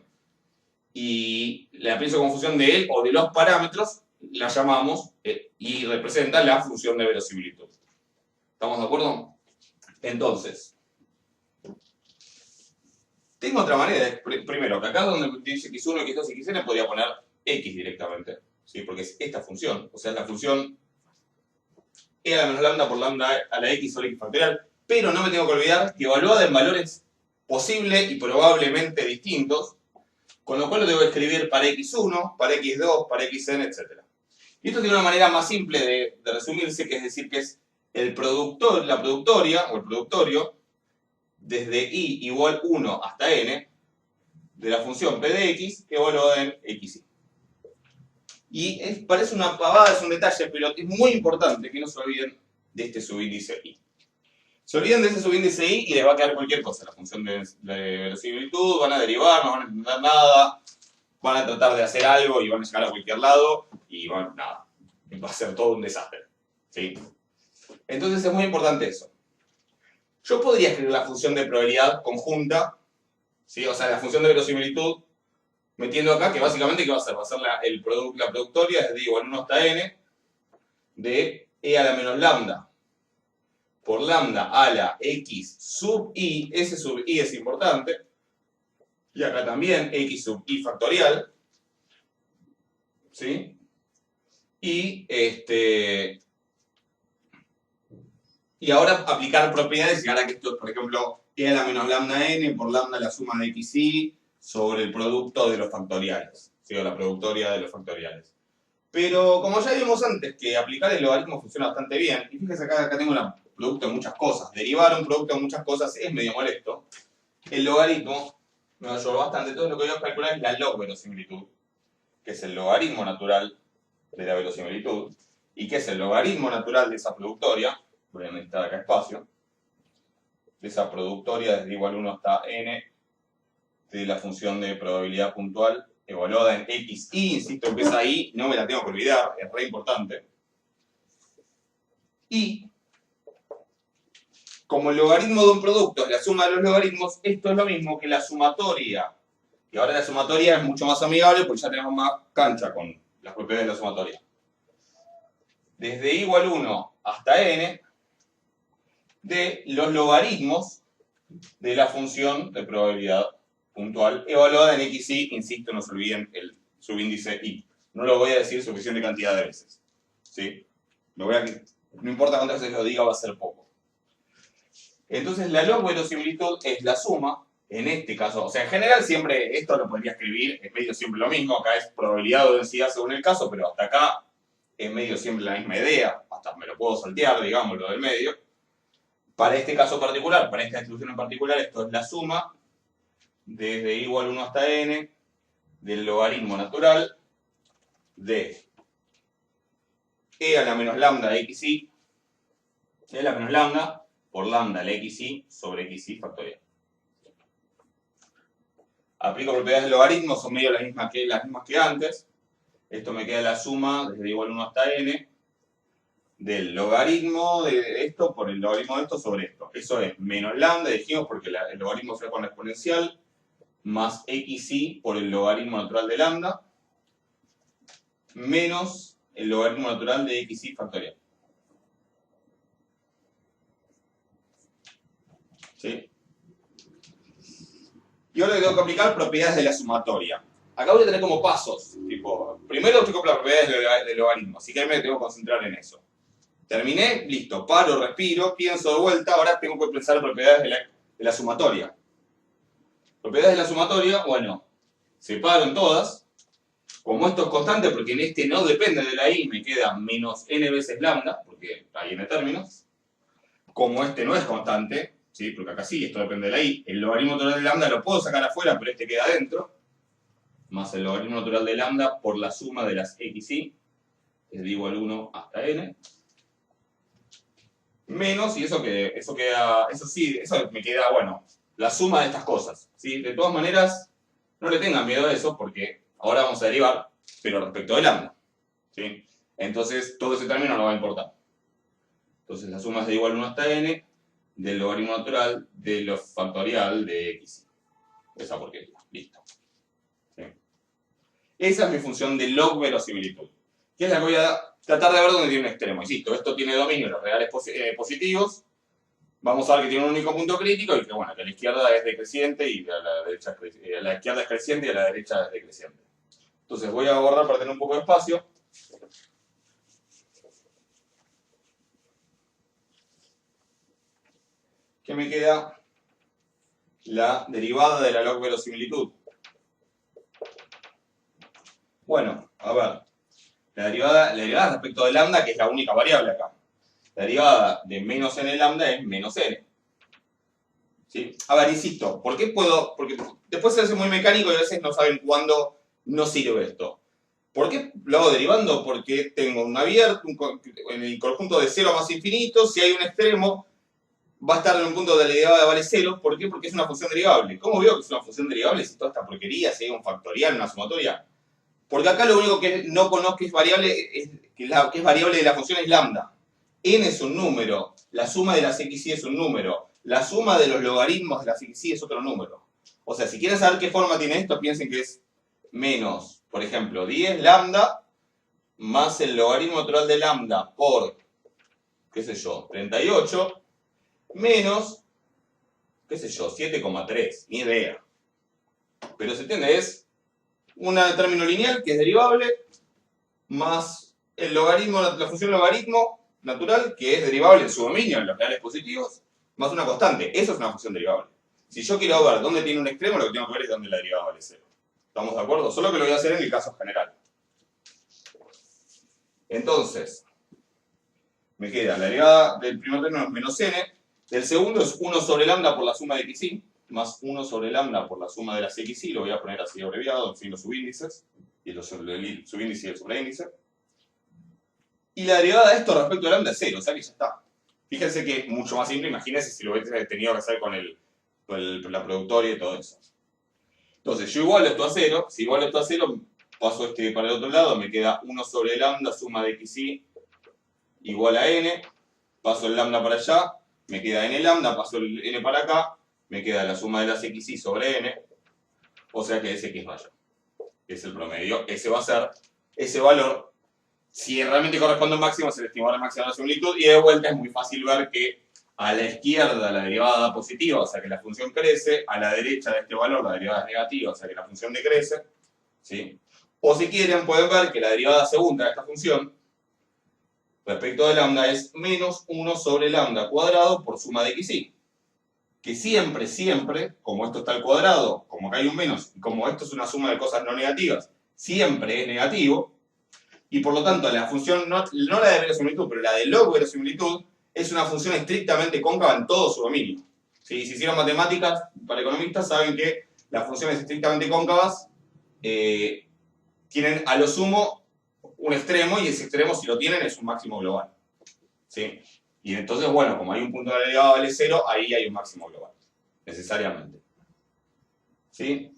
y la pienso como función de él o de los parámetros, la llamamos y representa la función de verosimilitud. ¿Estamos de acuerdo? Entonces, tengo otra manera. Primero, que acá donde dice x1, x2, xn, podría poner x directamente. ¿Sí? Porque es esta función. O sea, es la función e a la menos lambda por lambda a la x sobre x factorial. Pero no me tengo que olvidar que evaluada en valores posible y probablemente distintos, con lo cual lo tengo que escribir para x1, para x2, para xn, etc. Y esto tiene una manera más simple de resumirse, que es decir que es el productor, la productoria o el productorio desde i igual 1 hasta n de la función p de x evaluada en xy. Y parece una pavada, es un detalle, pero es muy importante que no se olviden de este subíndice i. Se olviden de ese subíndice i y les va a quedar cualquier cosa. La función de verosimilitud, van a derivar, no van a entender nada, van a tratar de hacer algo y van a llegar a cualquier lado y nada, va a ser todo un desastre. ¿Sí? Entonces es muy importante eso. Yo podría escribir la función de probabilidad conjunta, ¿sí? O sea, la función de verosimilitud, metiendo acá que básicamente ¿qué va a ser? Va a ser la productoria desde igual 1 hasta n de e a la menos lambda por lambda a la x sub i, ese sub i es importante, y acá también x sub i factorial, ¿sí? Y y ahora aplicar propiedades, y ahora que esto, por ejemplo, E a la menos lambda n por lambda la suma de xi sobre el producto de los factoriales, ¿sí? O la productoria de los factoriales. Pero como ya vimos antes que aplicar el logaritmo funciona bastante bien, y fíjense acá tengo un producto de muchas cosas. Derivar un producto de muchas cosas es medio molesto. El logaritmo me ayudó bastante, entonces lo que voy a calcular es la log-verosimilitud, que es el logaritmo natural de la verosimilitud, y que es el logaritmo natural de esa productoria, voy a necesitar acá espacio, de esa productoria desde igual 1 hasta n, de la función de probabilidad puntual evaluada en xi, insisto que es ahí, no me la tengo que olvidar, es re importante. Y como el logaritmo de un producto es la suma de los logaritmos, esto es lo mismo que la sumatoria. Y ahora la sumatoria es mucho más amigable porque ya tenemos más cancha con las propiedades de la sumatoria. Desde igual 1 hasta n de los logaritmos de la función de probabilidad puntual evaluada en xi, insisto, no se olviden el subíndice i. No lo voy a decir suficiente cantidad de veces. ¿Sí? No importa cuántas veces lo diga, va a ser poco. Entonces la log-verosimilitud es la suma, en este caso, o sea, en general siempre esto lo podría escribir, es medio siempre lo mismo, acá es probabilidad o densidad según el caso, pero hasta acá es medio siempre la misma idea, hasta me lo puedo saltear, digamos, lo del medio. Para este caso particular, para esta distribución en particular, esto es la suma desde igual 1 hasta n del logaritmo natural de e a la menos lambda de xi, e a la menos lambda por lambda la xi sobre xi factorial. Aplico propiedades del logaritmo, son medio las mismas que antes. Esto me queda la suma desde igual 1 hasta n del logaritmo de esto por el logaritmo de esto sobre esto. Eso es menos lambda, dijimos, porque el logaritmo se va con la exponencial, más xi por el logaritmo natural de lambda, menos el logaritmo natural de xi factorial. ¿Sí? Y ahora tengo que aplicar propiedades de la sumatoria. Acá voy a tener como pasos, tipo, primero aplico las propiedades del logaritmo, así que me tengo que concentrar en eso. Terminé, listo, paro, respiro, pienso de vuelta, ahora tengo que pensar propiedades de la sumatoria. Propiedades de la sumatoria, bueno, separo en todas. Como esto es constante, porque en este no depende de la i, me queda menos n veces lambda, porque hay n términos. Como este no es constante, ¿sí? Porque acá sí, esto depende de la i, el logaritmo natural de lambda lo puedo sacar afuera, pero este queda adentro. Más el logaritmo natural de lambda por la suma de las xi, es de igual 1 hasta n. Menos, y eso me queda, bueno, la suma de estas cosas, ¿sí? De todas maneras, no le tengan miedo a eso, porque ahora vamos a derivar, pero respecto de lambda, ¿sí? Entonces, todo ese término no va a importar. Entonces, la suma es de igual 1 hasta n del logaritmo natural de lo factorial de x. Esa porquería, listo. ¿Sí? Esa es mi función de log-verosimilitud, que es la que voy a tratar de ver dónde tiene un extremo. Insisto, esto tiene dominio los reales positivos. Vamos a ver que tiene un único punto crítico y que, bueno, que a la izquierda es decreciente y a la derecha a la izquierda es creciente y a la derecha es decreciente. Entonces voy a borrar para tener un poco de espacio. ¿Qué me queda? La derivada de la log-verosimilitud. Bueno, a ver. La derivada respecto de lambda, que es la única variable acá. La derivada de menos n lambda es menos n. ¿Sí? A ver, insisto, ¿por qué puedo? Porque después se hace muy mecánico y a veces no saben cuándo no sirve esto. ¿Por qué lo hago derivando? Porque tengo un abierto, en el conjunto de 0 más infinito, si hay un extremo, va a estar en un punto de la derivada vale 0. ¿Por qué? Porque es una función derivable. ¿Cómo veo que es una función derivable si toda esta porquería, si hay un factorial, una sumatoria? Porque acá lo único que no conozco es variable, que es variable de la función es lambda. N es un número, la suma de las xy es un número, la suma de los logaritmos de las xy es otro número. O sea, si quieren saber qué forma tiene esto, piensen que es menos, por ejemplo, 10 lambda más el logaritmo natural de lambda por, qué sé yo, 38, menos, qué sé yo, 7,3, ni idea. Pero se entiende, es un término lineal que es derivable, más el logaritmo, la función logaritmo natural, que es derivable en su dominio, en los reales positivos, más una constante. Eso es una función derivable. Si yo quiero ver dónde tiene un extremo, lo que tengo que ver es dónde la derivada vale 0. ¿Estamos de acuerdo? Solo que lo voy a hacer en el caso general. Entonces, me queda la derivada del primer término es menos n, del segundo es 1 sobre lambda por la suma de xy, más 1 sobre lambda por la suma de las xy, lo voy a poner así abreviado, en fin, los subíndices, y el subíndice y el sobreíndice. Y la derivada de esto respecto a lambda es 0, o sea que ya está. Fíjense que es mucho más simple, imagínense si lo hubiese tenido que hacer con la productoria y todo eso. Entonces, yo igualo esto a 0, si igualo esto a 0, paso este para el otro lado, me queda 1 sobre lambda, suma de xy, igual a n, paso el lambda para allá, me queda n lambda, paso el n para acá, me queda la suma de las xy sobre n, o sea que es x raya, que es el promedio, ese va a ser ese valor. Si realmente corresponde a un máximo, es el estimador máximo de la similitud, y de vuelta es muy fácil ver que a la izquierda la derivada da positiva, o sea que la función crece, a la derecha de este valor la derivada es negativa, o sea que la función decrece, ¿sí? O si quieren, pueden ver que la derivada segunda de esta función respecto de lambda es menos 1 sobre lambda cuadrado por suma de xy. Que siempre, siempre, como esto está al cuadrado, como acá hay un menos, y como esto es una suma de cosas no negativas, siempre es negativo, y por lo tanto la función, no la de verosimilitud, pero la de log verosimilitud, es una función estrictamente cóncava en todo su dominio. Si hicieron matemáticas para economistas, saben que las funciones estrictamente cóncavas tienen a lo sumo un extremo, y ese extremo, si lo tienen, es un máximo global. ¿Sí? Y entonces, bueno, como hay un punto de la derivada vale 0, ahí hay un máximo global, necesariamente. ¿Sí?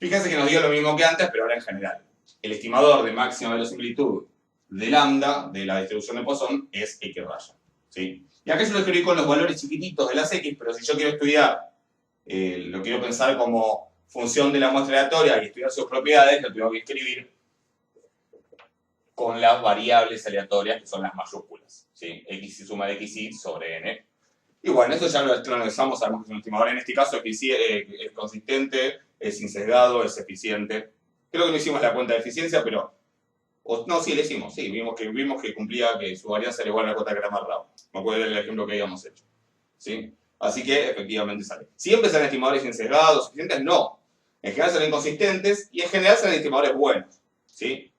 Fíjense que nos dio lo mismo que antes, pero ahora en general. El estimador de máxima verosimilitud de lambda, de la distribución de Poisson, es x raya. ¿Sí? Y acá yo lo escribí con los valores chiquititos de las x, pero si yo quiero estudiar, lo quiero pensar como función de la muestra aleatoria y estudiar sus propiedades, lo tengo que escribir con las variables aleatorias, que son las mayúsculas. ¿Sí? X suma de xy sobre n. Y bueno, esto ya lo analizamos, sabemos que es un estimador. En este caso es consistente, es insesgado, es eficiente. Creo que no hicimos la cuenta de eficiencia, pero... no, sí, le hicimos, sí. Vimos que cumplía, que su varianza era igual a la cuota de Cramer-Raoult. Me acuerdo del ejemplo que habíamos hecho. ¿Sí? Así que, efectivamente, sale. ¿Siempre salen estimadores insesgados, eficientes? No. En general salen inconsistentes y en general salen estimadores buenos. ¿Sí?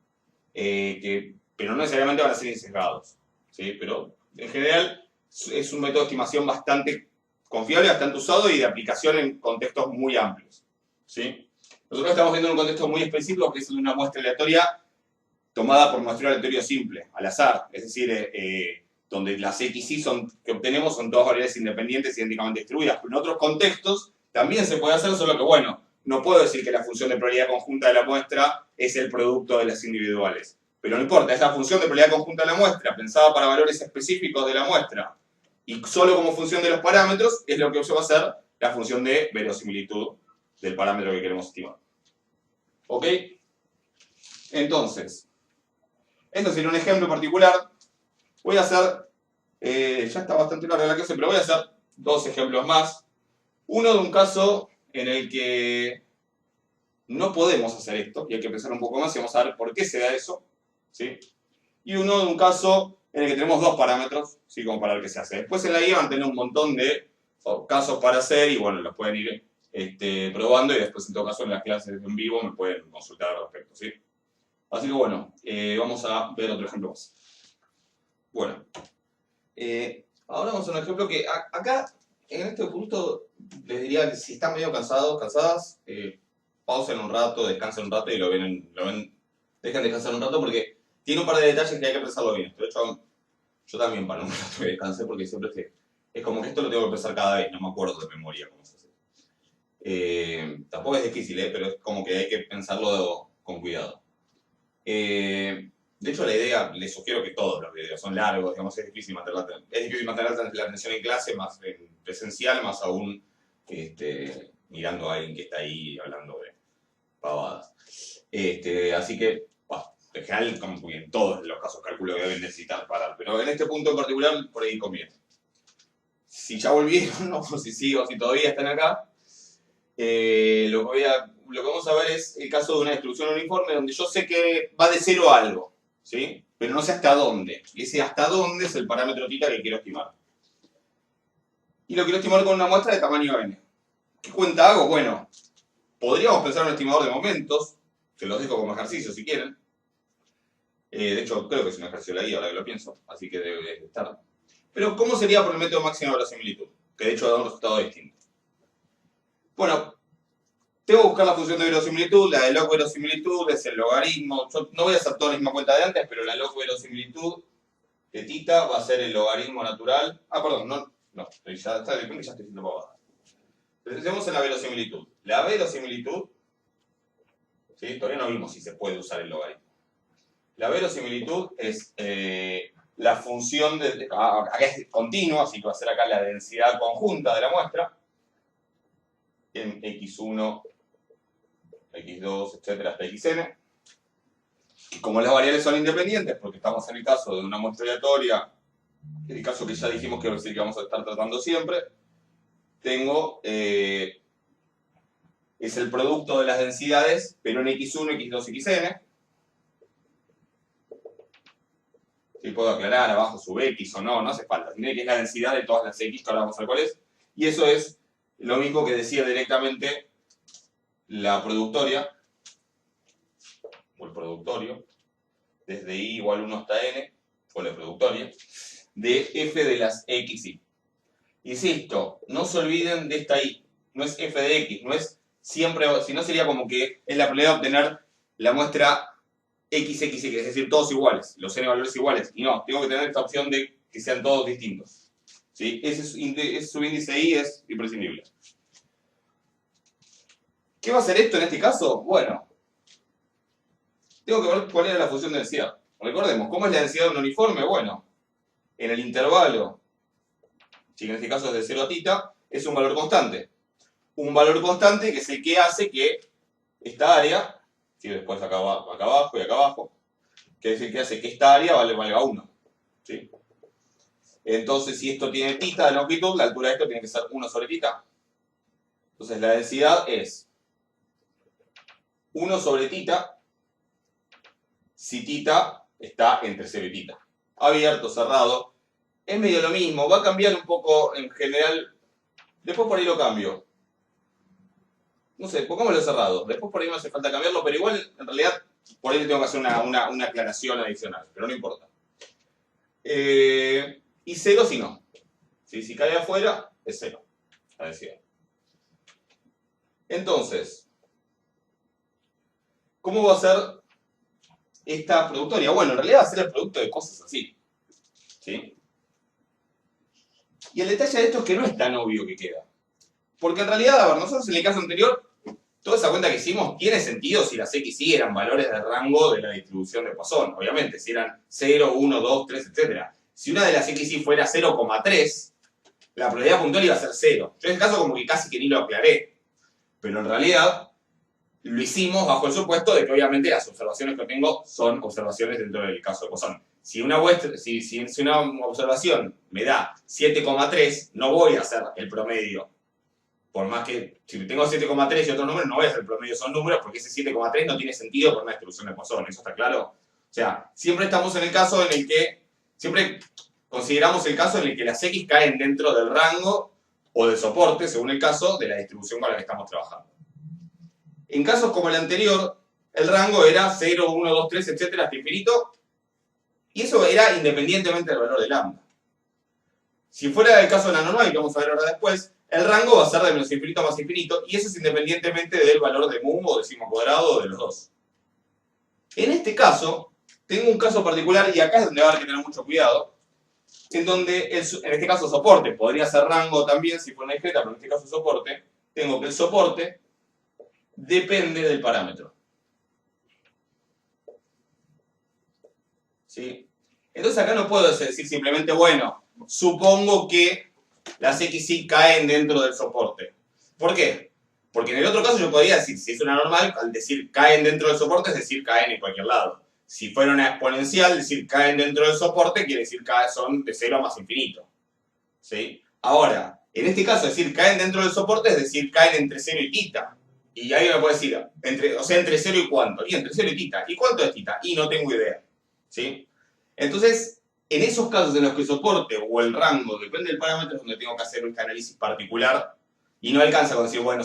Pero no necesariamente van a ser insesgados. ¿Sí? Pero, en general, es un método de estimación bastante confiable, bastante usado y de aplicación en contextos muy amplios. ¿Sí? Nosotros estamos viendo un contexto muy específico, que es una muestra aleatoria tomada por muestreo aleatorio simple, al azar. Es decir, donde las xy que obtenemos son todas variables independientes idénticamente distribuidas. Pero en otros contextos también se puede hacer, solo que, bueno, no puedo decir que la función de probabilidad conjunta de la muestra es el producto de las individuales. Pero no importa, es la función de probabilidad conjunta de la muestra, pensada para valores específicos de la muestra, y solo como función de los parámetros, es lo que va a ser la función de verosimilitud del parámetro que queremos estimar. ¿Ok? Entonces, esto sería un ejemplo particular. Voy a hacer, ya está bastante larga la clase, pero voy a hacer dos ejemplos más. Uno de un caso en el que no podemos hacer esto, y hay que pensar un poco más y vamos a ver por qué se da eso. ¿Sí? Y uno de un caso en el que tenemos dos parámetros, ¿sí? Como para ver qué se hace. Después en la guía van a tener un montón de casos para hacer y bueno, los pueden ir probando y después en todo caso en las clases en vivo me pueden consultar al respecto, ¿sí? Así que bueno, vamos a ver otro ejemplo más. Bueno, ahora vamos a un ejemplo que acá, en este punto, les diría que si están medio cansados, cansadas, pausen un rato, descansen un rato y lo ven, dejen descansar un rato porque tiene un par de detalles que hay que pensarlo bien. De hecho, yo también para un rato que descansé porque siempre es como que esto lo tengo que pensar cada vez, no me acuerdo de memoria cómo se hace. Tampoco es difícil, pero es como que hay que pensarlo con cuidado. De hecho, la idea, les sugiero que todos los videos son largos, digamos, es difícil mantener la atención en clase, más en presencial, más aún mirando a alguien que está ahí hablando de pavadas. Así que, en general, como en todos los casos calculo que deben necesitar parar, pero en este punto en particular, por ahí conviene. Si ya volvieron, o si sí, o si todavía están acá, lo que vamos a ver es el caso de una distribución uniforme donde yo sé que va de 0 a algo, ¿sí? Pero no sé hasta dónde. Y ese hasta dónde es el parámetro θ que quiero estimar. y lo quiero estimar con una muestra de tamaño n. ¿Qué cuenta hago? Bueno, podríamos pensar en un estimador de momentos, que los dejo como ejercicio si quieren. De hecho, creo que es un ejercicio de la guía, ahora que lo pienso, así que debe estar. Pero, ¿cómo sería por el método máximo de verosimilitud? Que de hecho da un resultado distinto. Bueno, tengo que buscar la función de verosimilitud, la de log verosimilitud es el logaritmo. Yo no voy a hacer toda la misma cuenta de antes, pero la log verosimilitud de θ va a ser el logaritmo natural. Ah, perdón, no, ya estoy haciendo pavada. Pensemos en la verosimilitud. La verosimilitud, ¿sí? Todavía no vimos si se puede usar el logaritmo. La verosimilitud es la función de... Acá es continua, así que va a ser acá la densidad conjunta de la muestra. En x1, x2, etcétera, hasta xn. Y como las variables son independientes, porque estamos en el caso de una muestra aleatoria, en el caso que ya dijimos que es el que vamos a estar tratando siempre, tengo... es el producto de las densidades, pero en x1, x2, xn. Si puedo aclarar abajo sub x o no, no hace falta. Tiene que es la densidad de todas las x, que ahora vamos a ver cuál es. Y eso es lo mismo que decía directamente la productoria, o el productorio, desde i igual 1 hasta n, o la productoria, de f de las xy. Insisto, no se olviden de esta i. No es f de x, no es siempre, si no sería como que es la probabilidad de obtener la muestra xxx, es decir, todos iguales, los n valores iguales. Y no, tengo que tener esta opción de que sean todos distintos. ¿Sí? Ese subíndice i es imprescindible. ¿Qué va a hacer esto en este caso? Bueno, tengo que ver cuál era la función de densidad. Recordemos, ¿cómo es la densidad de un uniforme? Bueno, en el intervalo, si en este caso es de 0 a θ, es un valor constante. Un valor constante que es el que hace que esta área, y después acá abajo y acá abajo, que es el que hace que esta área valga 1. ¿Sí? Entonces, si esto tiene θ de longitud, la altura de esto tiene que ser 1 sobre θ. Entonces, la densidad es 1 sobre θ si θ está entre 0 y θ. Abierto, cerrado. Es medio lo mismo. Va a cambiar un poco en general. Después por ahí lo cambio. No sé, pongámoslo cerrado. Después por ahí me hace falta cambiarlo, pero igual, en realidad, por ahí tengo que hacer una aclaración adicional. Pero no importa. Y 0 si no. ¿Sí? Si cae afuera, es 0. La densidad. Entonces, ¿cómo va a ser esta productoria? Bueno, en realidad va a ser el producto de cosas así. ¿Sí? Y el detalle de esto es que no es tan obvio que queda. Porque en realidad, a ver, nosotros en el caso anterior, toda esa cuenta que hicimos tiene sentido si las xy eran valores de rango de la distribución de Poisson. Obviamente, si eran 0, 1, 2, 3, etc. Si una de las xy fuera 0,3, la probabilidad puntual iba a ser 0. Yo en este caso como que casi que ni lo aclaré. Pero en realidad lo hicimos bajo el supuesto de que obviamente las observaciones que tengo son observaciones dentro del caso de Poisson. Si una observación me da 7,3, no voy a hacer el promedio. Por más que, si tengo 7,3 y otro número, no voy a hacer el promedio de esos números porque ese 7,3 no tiene sentido por una distribución de Poisson. ¿Eso está claro? O sea, siempre estamos en el caso en el que, siempre consideramos el caso en el que las x caen dentro del rango o del soporte, según el caso, de la distribución con la que estamos trabajando. En casos como el anterior, el rango era 0, 1, 2, 3, etc. hasta infinito, y eso era independientemente del valor de lambda. Si fuera el caso de la normal, que vamos a ver ahora después, el rango va a ser de menos infinito a más infinito, y eso es independientemente del valor de mu o décimo cuadrado o de los dos. En este caso, tengo un caso particular, y acá es donde va a haber que tener mucho cuidado, en donde, en este caso soporte, podría ser rango también si fuera una discreta, pero en este caso soporte, tengo que el soporte depende del parámetro. ¿Sí? Entonces acá no puedo decir simplemente, bueno, supongo que las xy caen dentro del soporte. ¿Por qué? Porque en el otro caso yo podría decir, si es una normal, al decir caen dentro del soporte, es decir, caen en cualquier lado. Si fuera una exponencial, decir caen dentro del soporte, quiere decir que son de 0 a más infinito. ¿Sí? Ahora, en este caso, decir caen dentro del soporte, es decir, caen entre 0 y θ. Y ahí me puede decir, entre 0 y cuánto. Y entre 0 y θ. ¿Y cuánto es θ? Y no tengo idea. ¿Sí? Entonces, En esos casos en los que el soporte o el rango depende del parámetro es donde tengo que hacer este análisis particular y no alcanza con decir, bueno,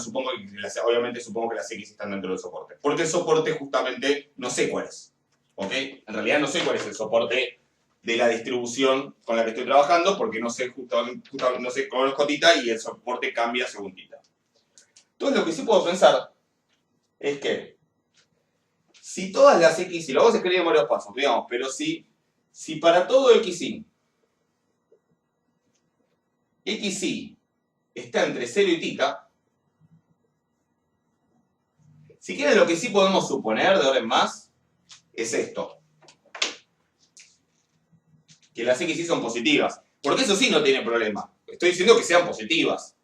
obviamente supongo que las X están dentro del soporte. Porque el soporte justamente no sé cuál es. ¿Ok? En realidad no sé cuál es el soporte de la distribución con la que estoy trabajando porque no sé justamente no sé, conozco tita y el soporte cambia según tita. Entonces lo que sí puedo pensar es que si todas las X, y lo vamos a escribir en varios pasos, digamos, pero si para todo XY está entre 0 y tita, si quieren lo que sí podemos suponer de ahora en más es esto. Que las XY son positivas. Porque eso sí no tiene problema. Estoy diciendo que sean positivas.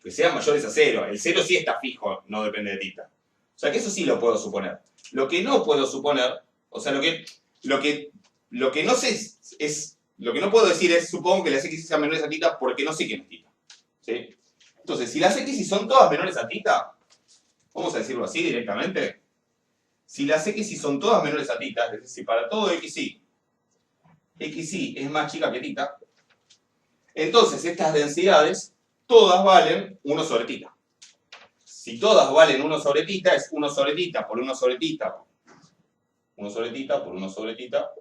Que sean mayores a 0. El 0 sí está fijo, no depende de tita. O sea que eso sí lo puedo suponer. Lo que no puedo suponer, o sea, lo que no sé es, lo que no puedo decir es, supongo que las X sean menores a tita porque no sé quién es tita. ¿Sí? Entonces, si las X son todas menores a tita, vamos a decirlo así directamente, si las X son todas menores a tita, es decir, para todo XY es más chica que tita, entonces estas densidades todas valen 1 sobre tita. Si todas valen 1 sobre tita, es 1 sobre tita por 1 sobre tita, 1 sobre tita por 1 sobre tita,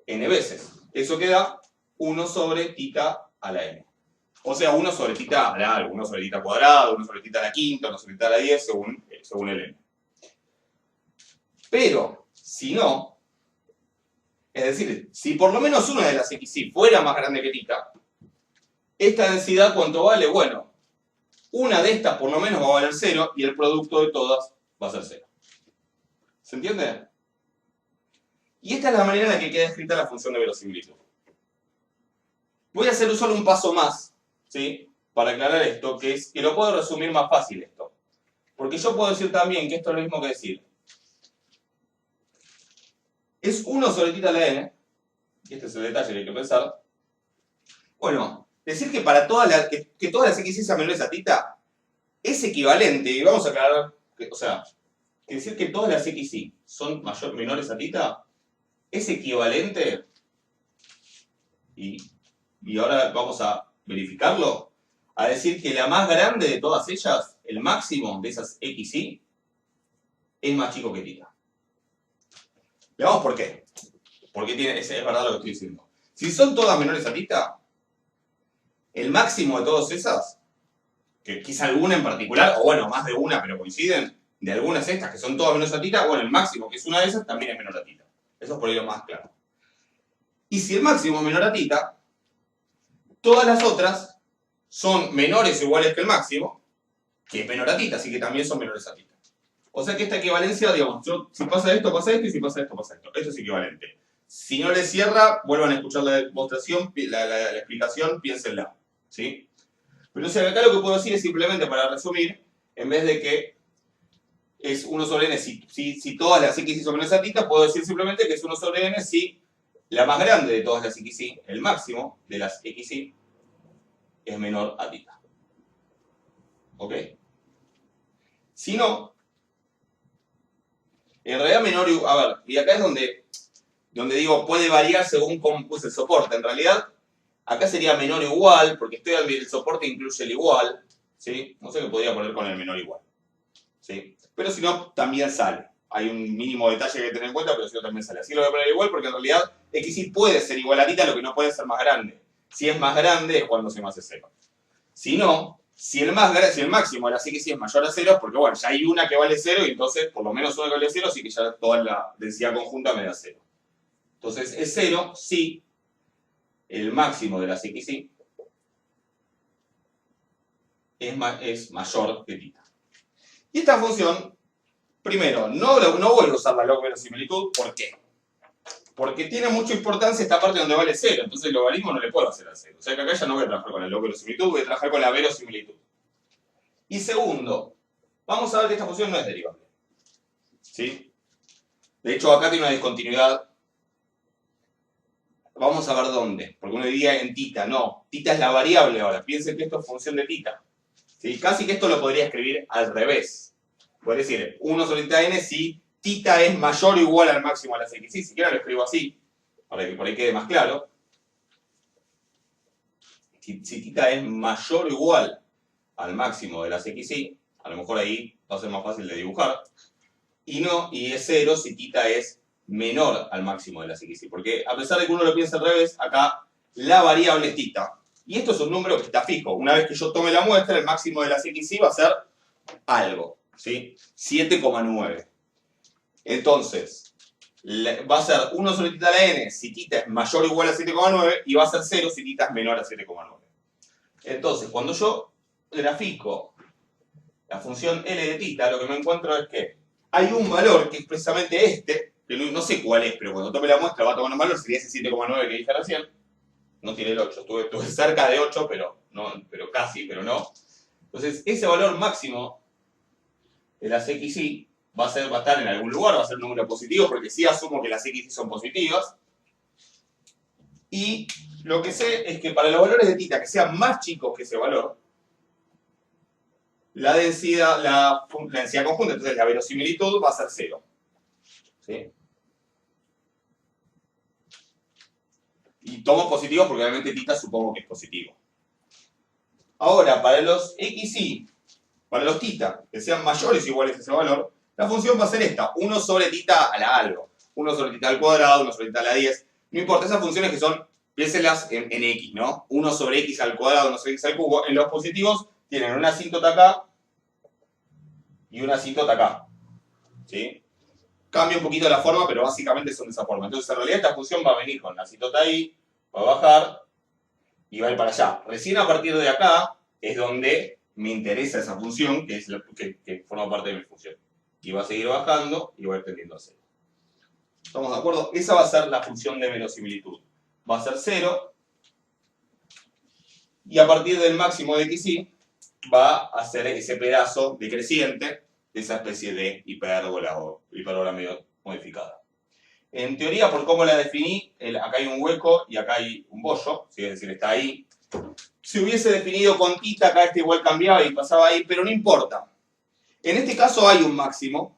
n veces. Eso queda 1 sobre tita a la n. O sea, 1 sobre tita a la algo, 1 sobre tita cuadrada, 1 sobre tita a la quinta, 1 sobre tita a la 10, según el n. Pero, si no, es decir, si por lo menos una de las XY fuera más grande que tita, esta densidad, ¿cuánto vale? Bueno, una de estas por lo menos va a valer 0 y el producto de todas va a ser 0. ¿Se entiende? Y esta es la manera en la que queda escrita la función de verosimilitud. Voy a hacer solo un paso más, ¿sí? Para aclarar esto, que lo puedo resumir más fácil esto. Porque yo puedo decir también que esto es lo mismo que decir. Es 1 sobre tita a la n, y este es el detalle que hay que pensar. Bueno, decir que para todas las X sean menores a tita es equivalente, y vamos a aclarar, o sea, que decir que todas las XY son menores a tita es equivalente, y ahora vamos a verificarlo, a decir que la más grande de todas ellas, el máximo de esas XY, es más chico que tita. Veamos por qué. Porque es verdad lo que estoy diciendo. Si son todas menores a tita, el máximo de todas esas, que quizá alguna en particular, o bueno, más de una, pero coinciden, de algunas estas que son todas menores a tita, bueno, el máximo que es una de esas también es menor a tita. Eso es por ello más claro. Y si el máximo es menor a tita, todas las otras son menores o iguales que el máximo, que es menor a tita, así que también son menores a tita. O sea que esta equivalencia, digamos, si pasa esto, y si pasa esto, pasa esto. Esto es equivalente. Si no les cierra, vuelvan a escuchar la demostración, la explicación, piénsenla. ¿Sí? Pero o sea, acá lo que puedo decir es simplemente, para resumir, en vez de que es 1 sobre n, si todas las x son menores a tita, puedo decir simplemente que es 1 sobre n si la más grande de todas las xy, el máximo de las xy, es menor a tita. ¿Ok? Si no, en realidad menor, a ver, y acá es donde digo, puede variar según cómo puse el soporte. En realidad, acá sería menor o igual, porque el soporte incluye el igual, ¿sí? No sé qué podría poner con el menor igual, ¿sí? Pero si no, también sale. Hay un mínimo detalle que tener en cuenta, pero si no, también sale. Así lo voy a poner igual, porque en realidad XY puede ser igual a tita, lo que no puede ser más grande. Si es más grande, es cuando se me hace 0. Si no, si el máximo de las XY es mayor a 0, porque bueno, ya hay una que vale 0, y entonces por lo menos una que vale 0, así que ya toda la densidad conjunta me da 0. Entonces es 0 si el máximo de las XY es mayor que tita. Y esta función, primero, no voy a usar la log verosimilitud. ¿Por qué? Porque tiene mucha importancia esta parte donde vale 0, entonces el logaritmo no le puedo hacer a 0. O sea que acá ya no voy a trabajar con la log verosimilitud, voy a trabajar con la verosimilitud. Y segundo, vamos a ver que esta función no es derivable. ¿Sí? De hecho, acá tiene una discontinuidad. Vamos a ver dónde. Porque uno diría en tita. No, tita es la variable ahora. Piensen que esto es función de tita. ¿Sí? Casi que esto lo podría escribir al revés. Podría decir 1 sobre tita n si tita es mayor o igual al máximo de las x. Sí, si quiero lo escribo así. para que por ahí quede más claro, si θ es mayor o igual al máximo de las xy, a lo mejor ahí va a ser más fácil de dibujar, y es 0 si θ es menor al máximo de las xy, porque a pesar de que uno lo piense al revés, acá la variable es θ, y esto es un número que está fijo. Una vez que yo tome la muestra, el máximo de las xy va a ser algo, ¿sí? 7,9. Entonces, va a ser 1 sobre θ a la n si θ es mayor o igual a 7,9 y va a ser 0 si θ es menor a 7,9. Entonces, cuando yo grafico la función L de θ, lo que me encuentro es que hay un valor que es precisamente este, que no sé cuál es, pero cuando tome la muestra va a tomar un valor, sería ese 7,9 que dije recién. No tiene el 8, estuve cerca de 8, pero casi, pero no. Entonces, ese valor máximo de las xy va a estar en algún lugar, va a ser un número positivo, porque sí asumo que las xy son positivas. Y lo que sé es que para los valores de θ que sean más chicos que ese valor, la densidad conjunta, entonces la verosimilitud va a ser 0. ¿Sí? Y tomo positivo porque obviamente θ supongo que es positivo. Ahora, para los xy, para los θ que sean mayores o iguales a ese valor, la función va a ser esta, 1 sobre θ a la algo. 1 sobre θ al cuadrado, 1 sobre θ a la 10. No importa, esas funciones que son, piénsenlas en x, ¿no? 1 sobre x al cuadrado, 1 sobre x al cubo. En los positivos tienen una asíntota acá y una asíntota acá. ¿Sí? Cambia un poquito la forma, pero básicamente son de esa forma. Entonces, en realidad, esta función va a venir con la asíntota ahí, va a bajar y va a ir para allá. Recién a partir de acá es donde me interesa esa función, que es que forma parte de mi función. Y va a seguir bajando y va a ir tendiendo a 0. ¿Estamos de acuerdo? Esa va a ser la función de verosimilitud. Va a ser 0. Y a partir del máximo de xy, va a ser ese pedazo decreciente de esa especie de hipérbola o hipérbola medio modificada. En teoría, por cómo la definí, acá hay un hueco y acá hay un bollo, ¿sí? Es decir, está ahí. Si hubiese definido con θ, acá este igual cambiaba y pasaba ahí, pero no importa. En este caso hay un máximo,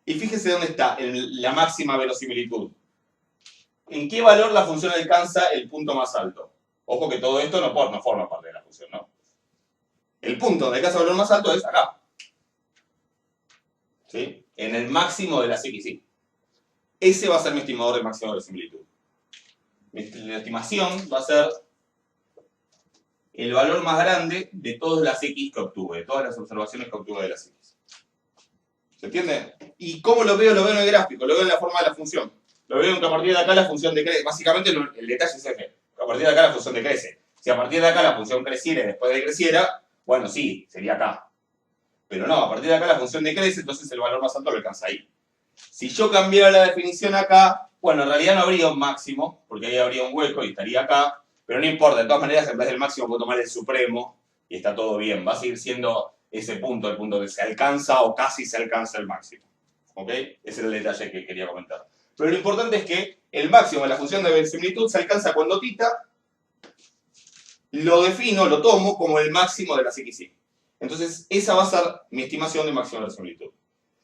y fíjese dónde está la máxima verosimilitud. ¿En qué valor la función alcanza el punto más alto? Ojo que todo esto no forma parte de la función, ¿no? El punto donde alcanza el valor más alto es acá. ¿Sí? En el máximo de la xy. Ese va a ser mi estimador de máxima verosimilitud. Mi estimación va a ser el valor más grande de todas las x que obtuve, de todas las observaciones que obtuve de las x. ¿Se entiende? ¿Y cómo lo veo? Lo veo en el gráfico, lo veo en la forma de la función. Lo veo en que a partir de acá la función decrece. Básicamente el detalle es ese. A partir de acá la función decrece. Si a partir de acá la función creciera y después decreciera, bueno, sí, sería acá. Pero no, a partir de acá la función decrece, entonces el valor más alto lo alcanza ahí. Si yo cambiara la definición acá, bueno, en realidad no habría un máximo, porque ahí habría un hueco y estaría acá, pero no importa, de todas maneras, en vez del máximo puedo tomar el supremo y está todo bien. Va a seguir siendo ese punto, el punto que se alcanza o casi se alcanza el máximo. ¿Ok? Ese era el detalle que quería comentar. Pero lo importante es que el máximo de la función de verosimilitud se alcanza cuando θ lo defino, lo tomo como el máximo de la xy. Entonces, esa va a ser mi estimación de máxima verosimilitud.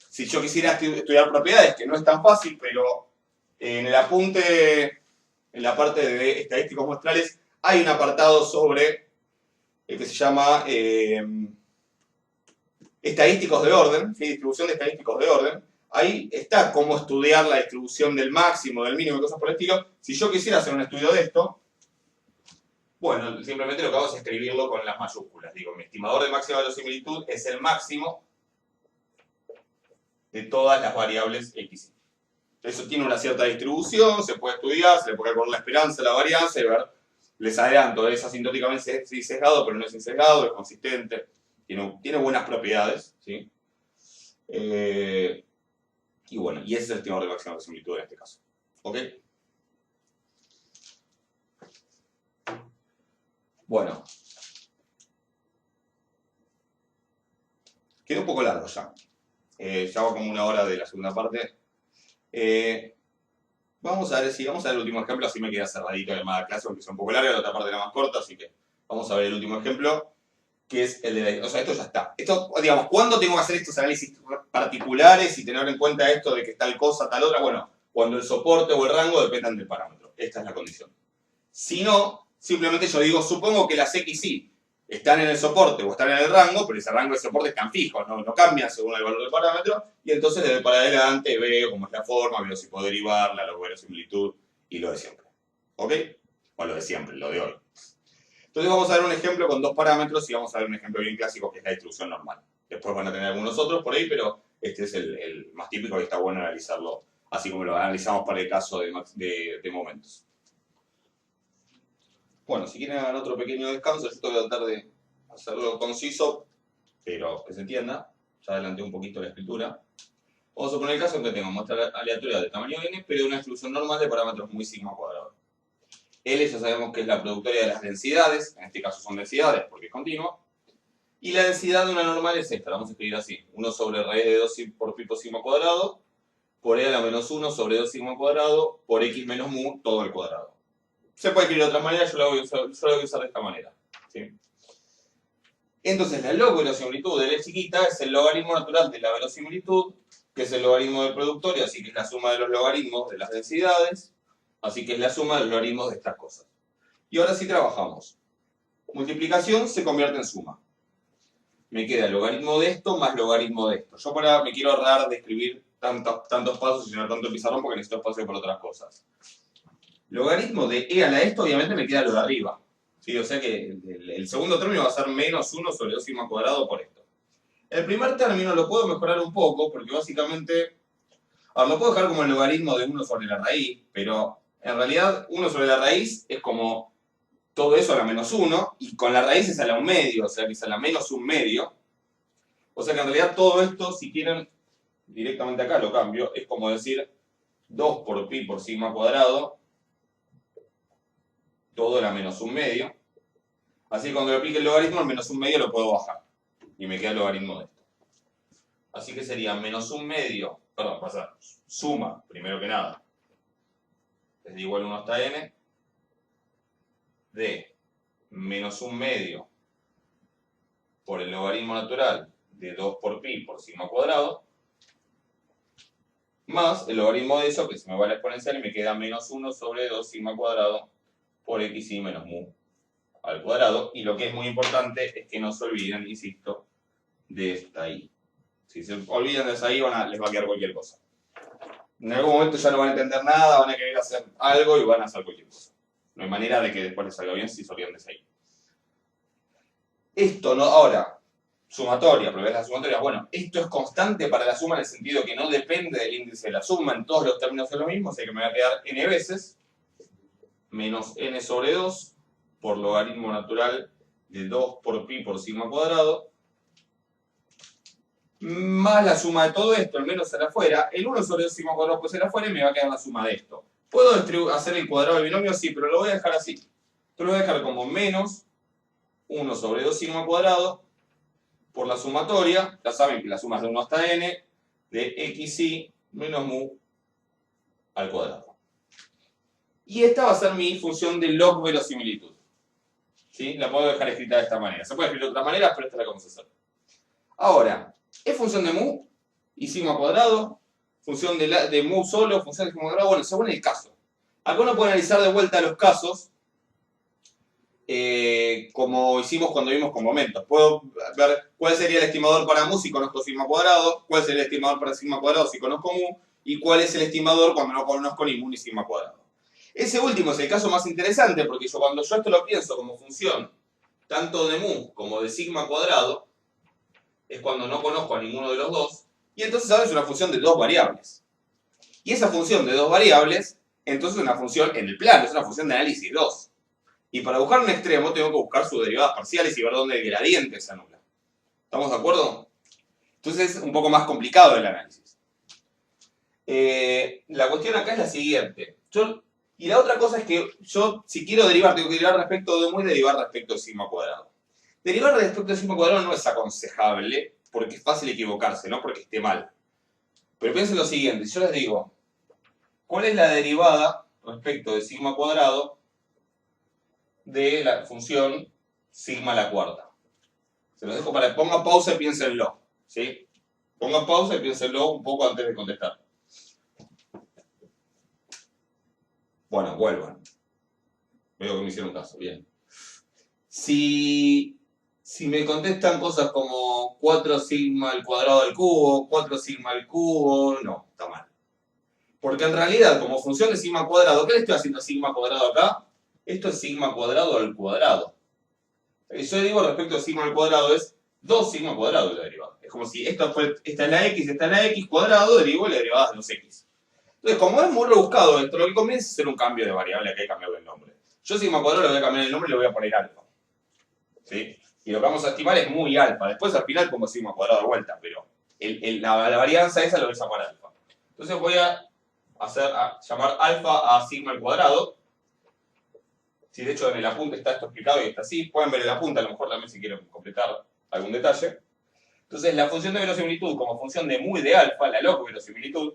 Si yo quisiera estudiar propiedades, que no es tan fácil, pero en el apunte, en la parte de estadísticos muestrales, hay un apartado sobre el que se llama estadísticos de orden, ¿sí? Distribución de estadísticos de orden. Ahí está cómo estudiar la distribución del máximo, del mínimo y cosas por el estilo. Si yo quisiera hacer un estudio de esto, bueno, simplemente lo que hago es escribirlo con las mayúsculas. Digo, mi estimador de máxima verosimilitud es el máximo de todas las variables x. Eso tiene una cierta distribución, se puede estudiar, se le puede calcular la esperanza, la varianza y ver. Les adelanto, es asintóticamente sesgado, pero no es insesgado, es consistente, tiene buenas propiedades, ¿sí? Y bueno, y ese es el estimador de máxima verosimilitud en este caso. ¿Ok? Bueno. Quedó un poco largo ya. Ya va como una hora de la segunda parte. Vamos a ver el último ejemplo, así me queda cerradito además la clase, porque es un poco larga, la otra parte era más corta, así que vamos a ver el último ejemplo, que es el de la... O sea, esto ya está. Esto, digamos, ¿cuándo tengo que hacer estos análisis particulares y tener en cuenta esto de que tal cosa, tal otra? Bueno, cuando el soporte o el rango dependan del parámetro. esta es la condición. Si no, simplemente yo digo, supongo que las X y están en el soporte o están en el rango, pero ese rango de soporte están fijos, no cambian según el valor del parámetro, y entonces de para adelante veo cómo es la forma, veo si puedo derivarla, lo de similitud y lo de siempre. ¿Ok? O lo de siempre, lo de hoy. Entonces vamos a ver un ejemplo con dos parámetros y vamos a ver un ejemplo bien clásico que es la distribución normal. Después van a tener algunos otros por ahí, pero este es el más típico y está bueno analizarlo así como lo analizamos para el caso de momentos. Bueno, si quieren hagan otro pequeño descanso, yo voy a tratar de hacerlo conciso, pero que se entienda. Ya adelanté un poquito la escritura. Vamos a poner el caso en que tengo muestra aleatoria de tamaño n, pero de una distribución normal de parámetros muy sigma cuadrado. L ya sabemos que es la productoria de las densidades, en este caso son densidades porque es continua. Y la densidad de una normal es esta, la vamos a escribir así. 1 sobre raíz de 2 por pi por sigma cuadrado, por e a la menos 1 sobre 2 sigma cuadrado, por x menos mu, todo al cuadrado. Se puede escribir de otra manera, yo la voy a usar de esta manera. ¿Sí? Entonces la log-verosimilitud de L chiquita es el logaritmo natural de la verosimilitud, que es el logaritmo del productorio, así que es la suma de los logaritmos de las densidades, así que es la suma de los logaritmos de estas cosas. Y ahora sí trabajamos. Multiplicación se convierte en suma. Me queda logaritmo de esto más logaritmo de esto. Yo ahora me quiero ahorrar de escribir tantos pasos y llenar tanto el pizarrón porque necesito espacio para otras cosas. Logaritmo de e a la esto, obviamente me queda lo de arriba. ¿Sí? O sea que el segundo término va a ser menos 1 sobre 2 sigma cuadrado por esto. El primer término lo puedo mejorar un poco porque básicamente... Ahora, lo puedo dejar como el logaritmo de 1 sobre la raíz, pero en realidad 1 sobre la raíz es como todo eso a la menos 1, y con la raíz es a la 1 medio, o sea que es a la menos 1 medio. O sea que en realidad todo esto, si quieren, directamente acá lo cambio, es como decir 2 por pi por sigma cuadrado, todo a la menos 1 medio. Así que cuando le aplique el logaritmo, el menos 1 medio lo puedo bajar. Y me queda el logaritmo de esto. Así que sería menos 1 medio, perdón, pasa, suma, primero que nada, es de igual 1 hasta n, de menos 1 medio por el logaritmo natural de 2 por pi por sigma cuadrado, más el logaritmo de eso, que se me va a la exponencial y me queda menos 1 sobre 2 sigma cuadrado por x y menos mu al cuadrado. Y lo que es muy importante es que no se olviden, insisto, de esta i. Si se olvidan de esa i, les va a quedar cualquier cosa. En algún momento ya no van a entender nada, van a querer hacer algo y van a hacer cualquier cosa. No hay manera de que después les salga bien si se olvidan de esa i. Esto no, ahora, sumatoria, probé la sumatoria. Bueno, esto es constante para la suma en el sentido que no depende del índice de la suma, en todos los términos es lo mismo, así que me va a quedar n veces, menos n sobre 2, por logaritmo natural de 2 por pi por sigma cuadrado, más la suma de todo esto, el menos será afuera, el 1 sobre 2 sigma cuadrado puede ser afuera y me va a quedar la suma de esto. ¿Puedo hacer el cuadrado del binomio? Sí, pero lo voy a dejar así. Esto lo voy a dejar como menos 1 sobre 2 sigma cuadrado por la sumatoria, ya saben que la suma es de 1 hasta n, de xy menos mu al cuadrado. Y esta va a ser mi función de log verosimilitud. ¿Sí? La puedo dejar escrita de esta manera. Se puede escribir de otras maneras, pero esta es la que vamos a hacer. Ahora, es función de mu y sigma cuadrado, función de mu solo, función de sigma cuadrado, bueno, según el caso. Acá uno puede analizar de vuelta los casos, como hicimos cuando vimos con momentos. Puedo ver cuál sería el estimador para mu si conozco sigma cuadrado, cuál sería el estimador para sigma cuadrado si conozco mu, y cuál es el estimador cuando no conozco ni mu ni sigma cuadrado. Ese último es el caso más interesante porque cuando yo esto lo pienso como función tanto de mu como de sigma cuadrado, es cuando no conozco a ninguno de los dos, y entonces ahora es una función de dos variables. Y esa función de dos variables, entonces es una función en el plano, es una función de análisis 2. Y para buscar un extremo tengo que buscar sus derivadas parciales y ver dónde el gradiente se anula. ¿Estamos de acuerdo? Entonces es un poco más complicado el análisis. La cuestión acá es la siguiente. Y la otra cosa es que yo, si quiero derivar, tengo que derivar respecto de mu y derivar respecto de sigma cuadrado. Derivar respecto de sigma cuadrado no es aconsejable, porque es fácil equivocarse, no porque esté mal. Pero piensen lo siguiente, yo les digo, ¿cuál es la derivada respecto de sigma cuadrado de la función sigma a la cuarta? Se los dejo para que pongan pausa y piénsenlo, ¿sí? Pongan pausa y piénsenlo un poco antes de contestar. Bueno, vuelvan. Veo que me hicieron caso, bien. Si me contestan cosas como 4 sigma al cuadrado del cubo, 4 sigma al cubo, no, está mal. Porque en realidad, como función de sigma cuadrado, ¿qué le estoy haciendo a sigma cuadrado acá? Esto es sigma cuadrado al cuadrado. Yo digo respecto a sigma al cuadrado es 2 sigma cuadrado de la derivada. Es como si esta es la x cuadrado, derivo y la derivada de los x. Entonces, como es muy rebuscado esto, lo que conviene es hacer un cambio de variable, que hay que cambiarle el nombre. Yo sigma cuadrado le voy a cambiar el nombre y le voy a poner alfa. ¿Sí? Y lo que vamos a estimar es muy alfa. Después al final pongo sigma cuadrado de vuelta, pero la varianza esa lo voy a llamar alfa. Entonces voy a llamar alfa a sigma al cuadrado. Si de hecho en el apunte está esto explicado y está así, pueden ver el apunte, a lo mejor también si quieren completar algún detalle. Entonces la función de verosimilitud como función de mu y de alfa, la log verosimilitud,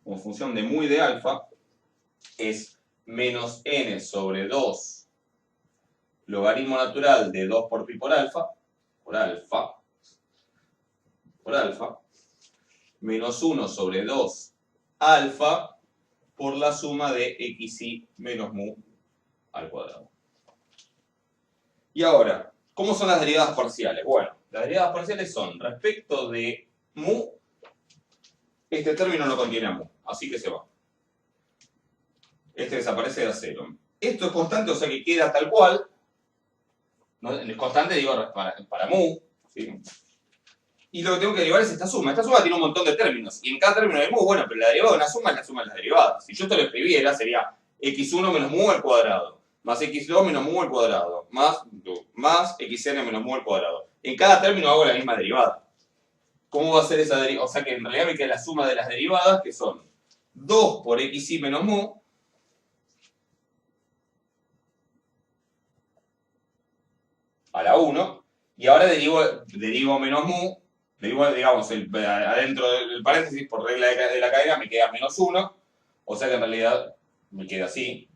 como función de mu y de alfa, es menos n sobre 2 logaritmo natural de 2 por pi por alfa, menos 1 sobre 2 alfa por la suma de xi menos mu al cuadrado. Y ahora, ¿cómo son las derivadas parciales? Bueno, las derivadas parciales son respecto de mu, este término no contiene a mu, así que se va. Este desaparece de a cero. Esto es constante, o sea que queda tal cual. ¿No? Es constante, digo, para mu. ¿Sí? Y lo que tengo que derivar es esta suma. Esta suma tiene un montón de términos. Y en cada término de mu, bueno, pero la derivada de una suma es la suma de las derivadas. Si yo esto lo escribiera, sería x1 menos mu al cuadrado, más x2 menos mu al cuadrado, más xn menos mu al cuadrado. En cada término hago la misma derivada. ¿Cómo va a ser esa derivada? O sea que en realidad me queda la suma de las derivadas, que son 2 por xi menos mu, a la 1, y ahora derivo menos mu, derivo, digamos, adentro del paréntesis, por regla de la cadena, me queda menos 1, o sea que en realidad me queda así.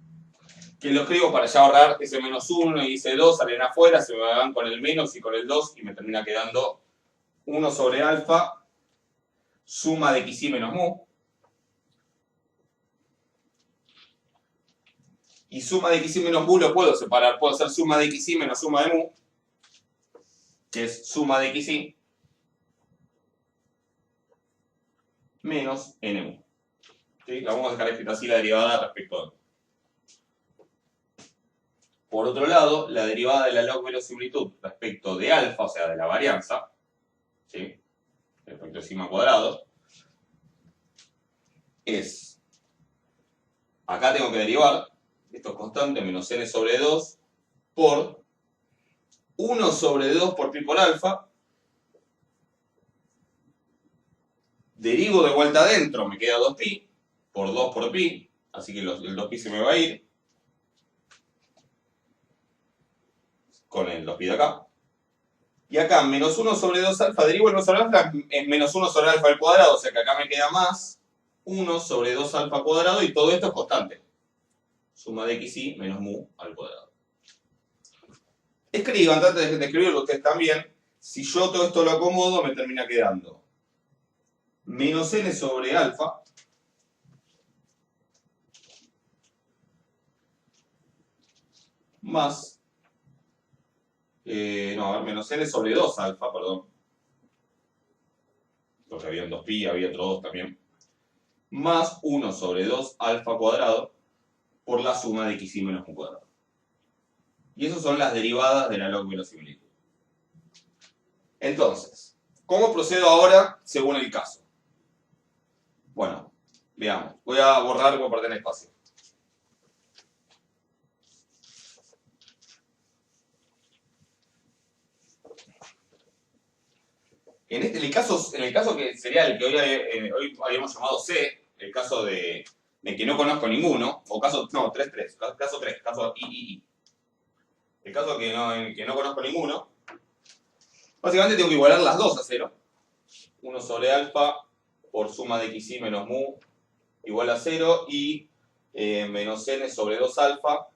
Que lo escribo para ya ahorrar ese menos 1 y ese 2 salen afuera, se me van con el menos y con el 2 y me termina quedando 1 sobre alfa, suma de xi menos mu. Y suma de xi menos mu lo puedo separar, puedo hacer suma de xi menos suma de mu, que es suma de xi menos nmu. ¿Sí? La vamos a dejar escrita así la derivada respecto a. Por otro lado, la derivada de la log verosimilitud respecto de alfa, o sea, de la varianza, ¿sí? Respecto de sigma cuadrado, es, acá tengo que derivar, esto es constante, menos n sobre 2, por 1 sobre 2 por pi por alfa, derivo de vuelta adentro, me queda 2pi, por 2 por pi, así que el 2pi se me va a ir, con el 2pi de acá. Y acá, menos 1 sobre 2 alfa, derivo el 1 sobre alfa, es menos 1 sobre alfa al cuadrado, o sea que acá me queda más 1 sobre 2 alfa cuadrado, y todo esto es constante. Suma de xi menos mu al cuadrado. Escriban, antes de escribirlo ustedes también, si yo todo esto lo acomodo, me termina quedando menos n sobre alfa más menos n sobre 2 alfa, perdón. Porque había un 2pi, había otro 2 también. Más 1 sobre 2 alfa cuadrado por la suma de xi menos mu cuadrado. Y esas son las derivadas de la log verosimilitud. Entonces, ¿cómo procedo ahora según el caso? Bueno, veamos. Voy a borrar algo para tener espacio. En el caso que sería el que hoy habíamos llamado C, el caso de que no conozco ninguno, o caso 3, caso I. El caso que no conozco ninguno, básicamente tengo que igualar las dos a 0. 1 sobre alfa por suma de xi menos mu igual a 0, y menos n sobre 2 alfa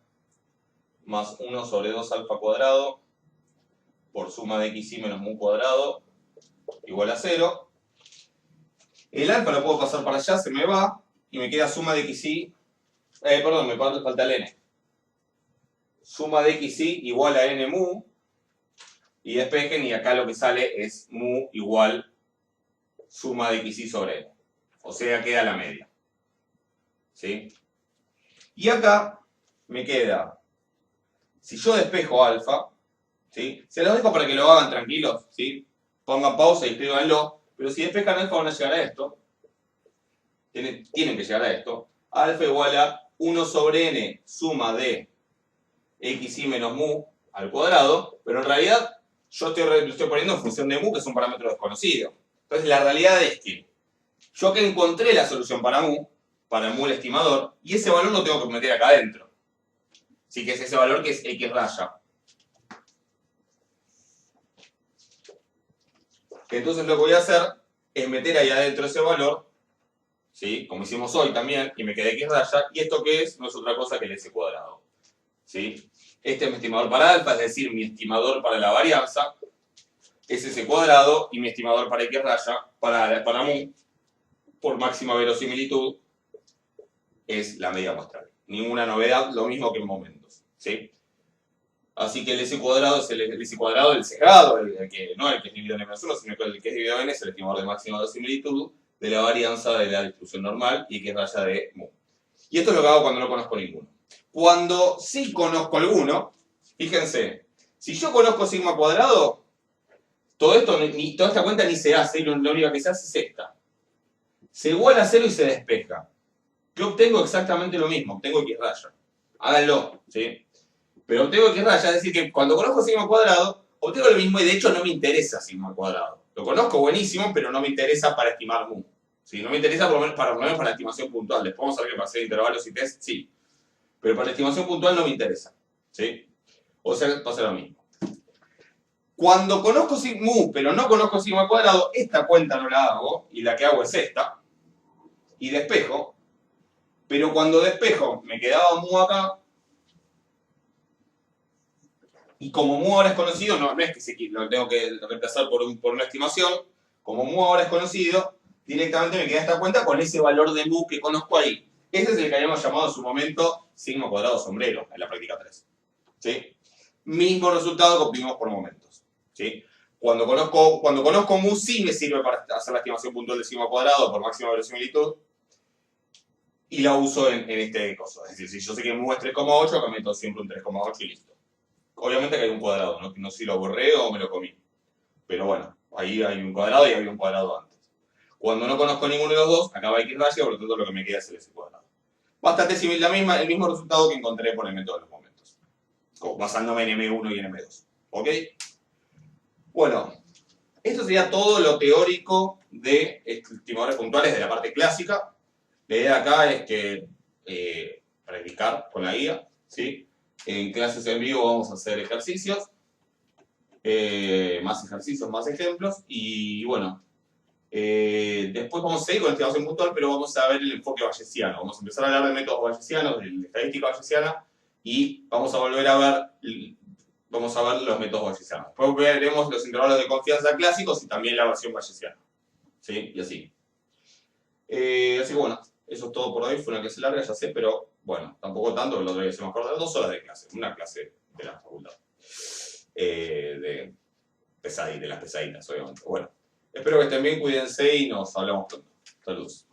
más 1 sobre 2 alfa cuadrado por suma de xi menos mu cuadrado igual a 0. El alfa lo puedo pasar para allá, se me va, y me queda suma de xi Perdón, me falta el n. Suma de xy igual a n mu. Y despejen, y acá lo que sale es mu igual suma de xy sobre n. O sea, queda la media. ¿Sí? Y acá me queda, si yo despejo alfa, ¿sí? Se los dejo para que lo hagan tranquilos, ¿sí? Pongan pausa y escríbanlo, pero si despejan alfa van a llegar a esto. Tienen que llegar a esto. Alfa igual a 1 sobre n suma de xy menos mu al cuadrado, pero en realidad yo lo estoy poniendo en función de mu, que es un parámetro desconocido. Entonces la realidad es que yo que encontré la solución para mu el estimador, y ese valor lo tengo que meter acá adentro. Así que es ese valor que es x raya. Entonces lo que voy a hacer es meter ahí adentro ese valor, ¿sí? Como hicimos hoy también, y me queda x raya, y esto que es no es otra cosa que el s cuadrado. ¿Sí? Este es mi estimador para alfa, es decir, mi estimador para la varianza, es s cuadrado, y mi estimador para x raya, para mu, por máxima verosimilitud, es la media muestral. Ninguna novedad, lo mismo que en momentos. ¿Sí? Así que el s cuadrado es el s cuadrado del sesgado, no el que es dividido en n-1, sino que el que es dividido en n es el estimador de máxima verosimilitud de la varianza de la distribución normal y x raya de mu. Y esto es lo que hago cuando no conozco ninguno. Cuando sí conozco alguno, fíjense, si yo conozco sigma cuadrado, toda esta cuenta ni se hace, lo único que se hace es esta. Se iguala a 0 y se despeja. Yo obtengo exactamente lo mismo, obtengo x raya. Háganlo, ¿sí? Pero obtengo x raya, es decir, que cuando conozco sigma cuadrado, obtengo lo mismo y de hecho no me interesa sigma cuadrado. Lo conozco buenísimo, pero no me interesa para estimar mu. ¿Sí? No me interesa por lo menos para la estimación puntual. Después vamos a ver que para hacer intervalos y test, sí. Pero para la estimación puntual no me interesa. ¿Sí? O sea, pasa lo mismo. Cuando conozco mu, pero no conozco sigma cuadrado, esta cuenta no la hago, y la que hago es esta, y despejo. Pero cuando despejo, me quedaba mu acá, y como mu ahora es conocido, no es que lo tengo que reemplazar por una estimación, como mu ahora es conocido, directamente me queda esta cuenta con ese valor de mu que conozco ahí. Ese es el que habíamos llamado en su momento sigma cuadrado sombrero en la práctica 3. ¿Sí? Mismo resultado que obtuvimos por momentos. ¿Sí? Cuando conozco mu sí me sirve para hacer la estimación puntual de sigma cuadrado por máxima verosimilitud y la uso en este caso. Es decir, si yo sé que mu es 3,8, acá meto siempre un 3,8 y listo. Obviamente que hay un cuadrado, no sé si lo borré o me lo comí. Pero bueno, ahí hay un cuadrado y había un cuadrado antes. Cuando no conozco ninguno de los dos, acá va x raya, por lo tanto lo que me queda es el s cuadrado. Bastante similar, el mismo resultado que encontré por el método de los momentos. Basándome en M1 y en M2. ¿Ok? Bueno, esto sería todo lo teórico de estimadores puntuales de la parte clásica. La idea acá es que practicar con la guía, ¿sí? En clases en vivo vamos a hacer ejercicios, más ejemplos, y bueno, después vamos a seguir con la estimación puntual, pero vamos a ver el enfoque bayesiano. Vamos a empezar a hablar de métodos bayesianos, de estadística bayesiana, y vamos a volver a ver los métodos bayesianos. Después veremos los intervalos de confianza clásicos y también la versión bayesiana. ¿Sí? Y así. Así que bueno, eso es todo por hoy. Fue una clase larga, ya sé, pero bueno, tampoco tanto, que lo otro día se me acordó. 2 horas de clase, una clase de la facultad. De las pesaditas, obviamente. Bueno, espero que estén bien, cuídense y nos hablamos pronto. Saludos.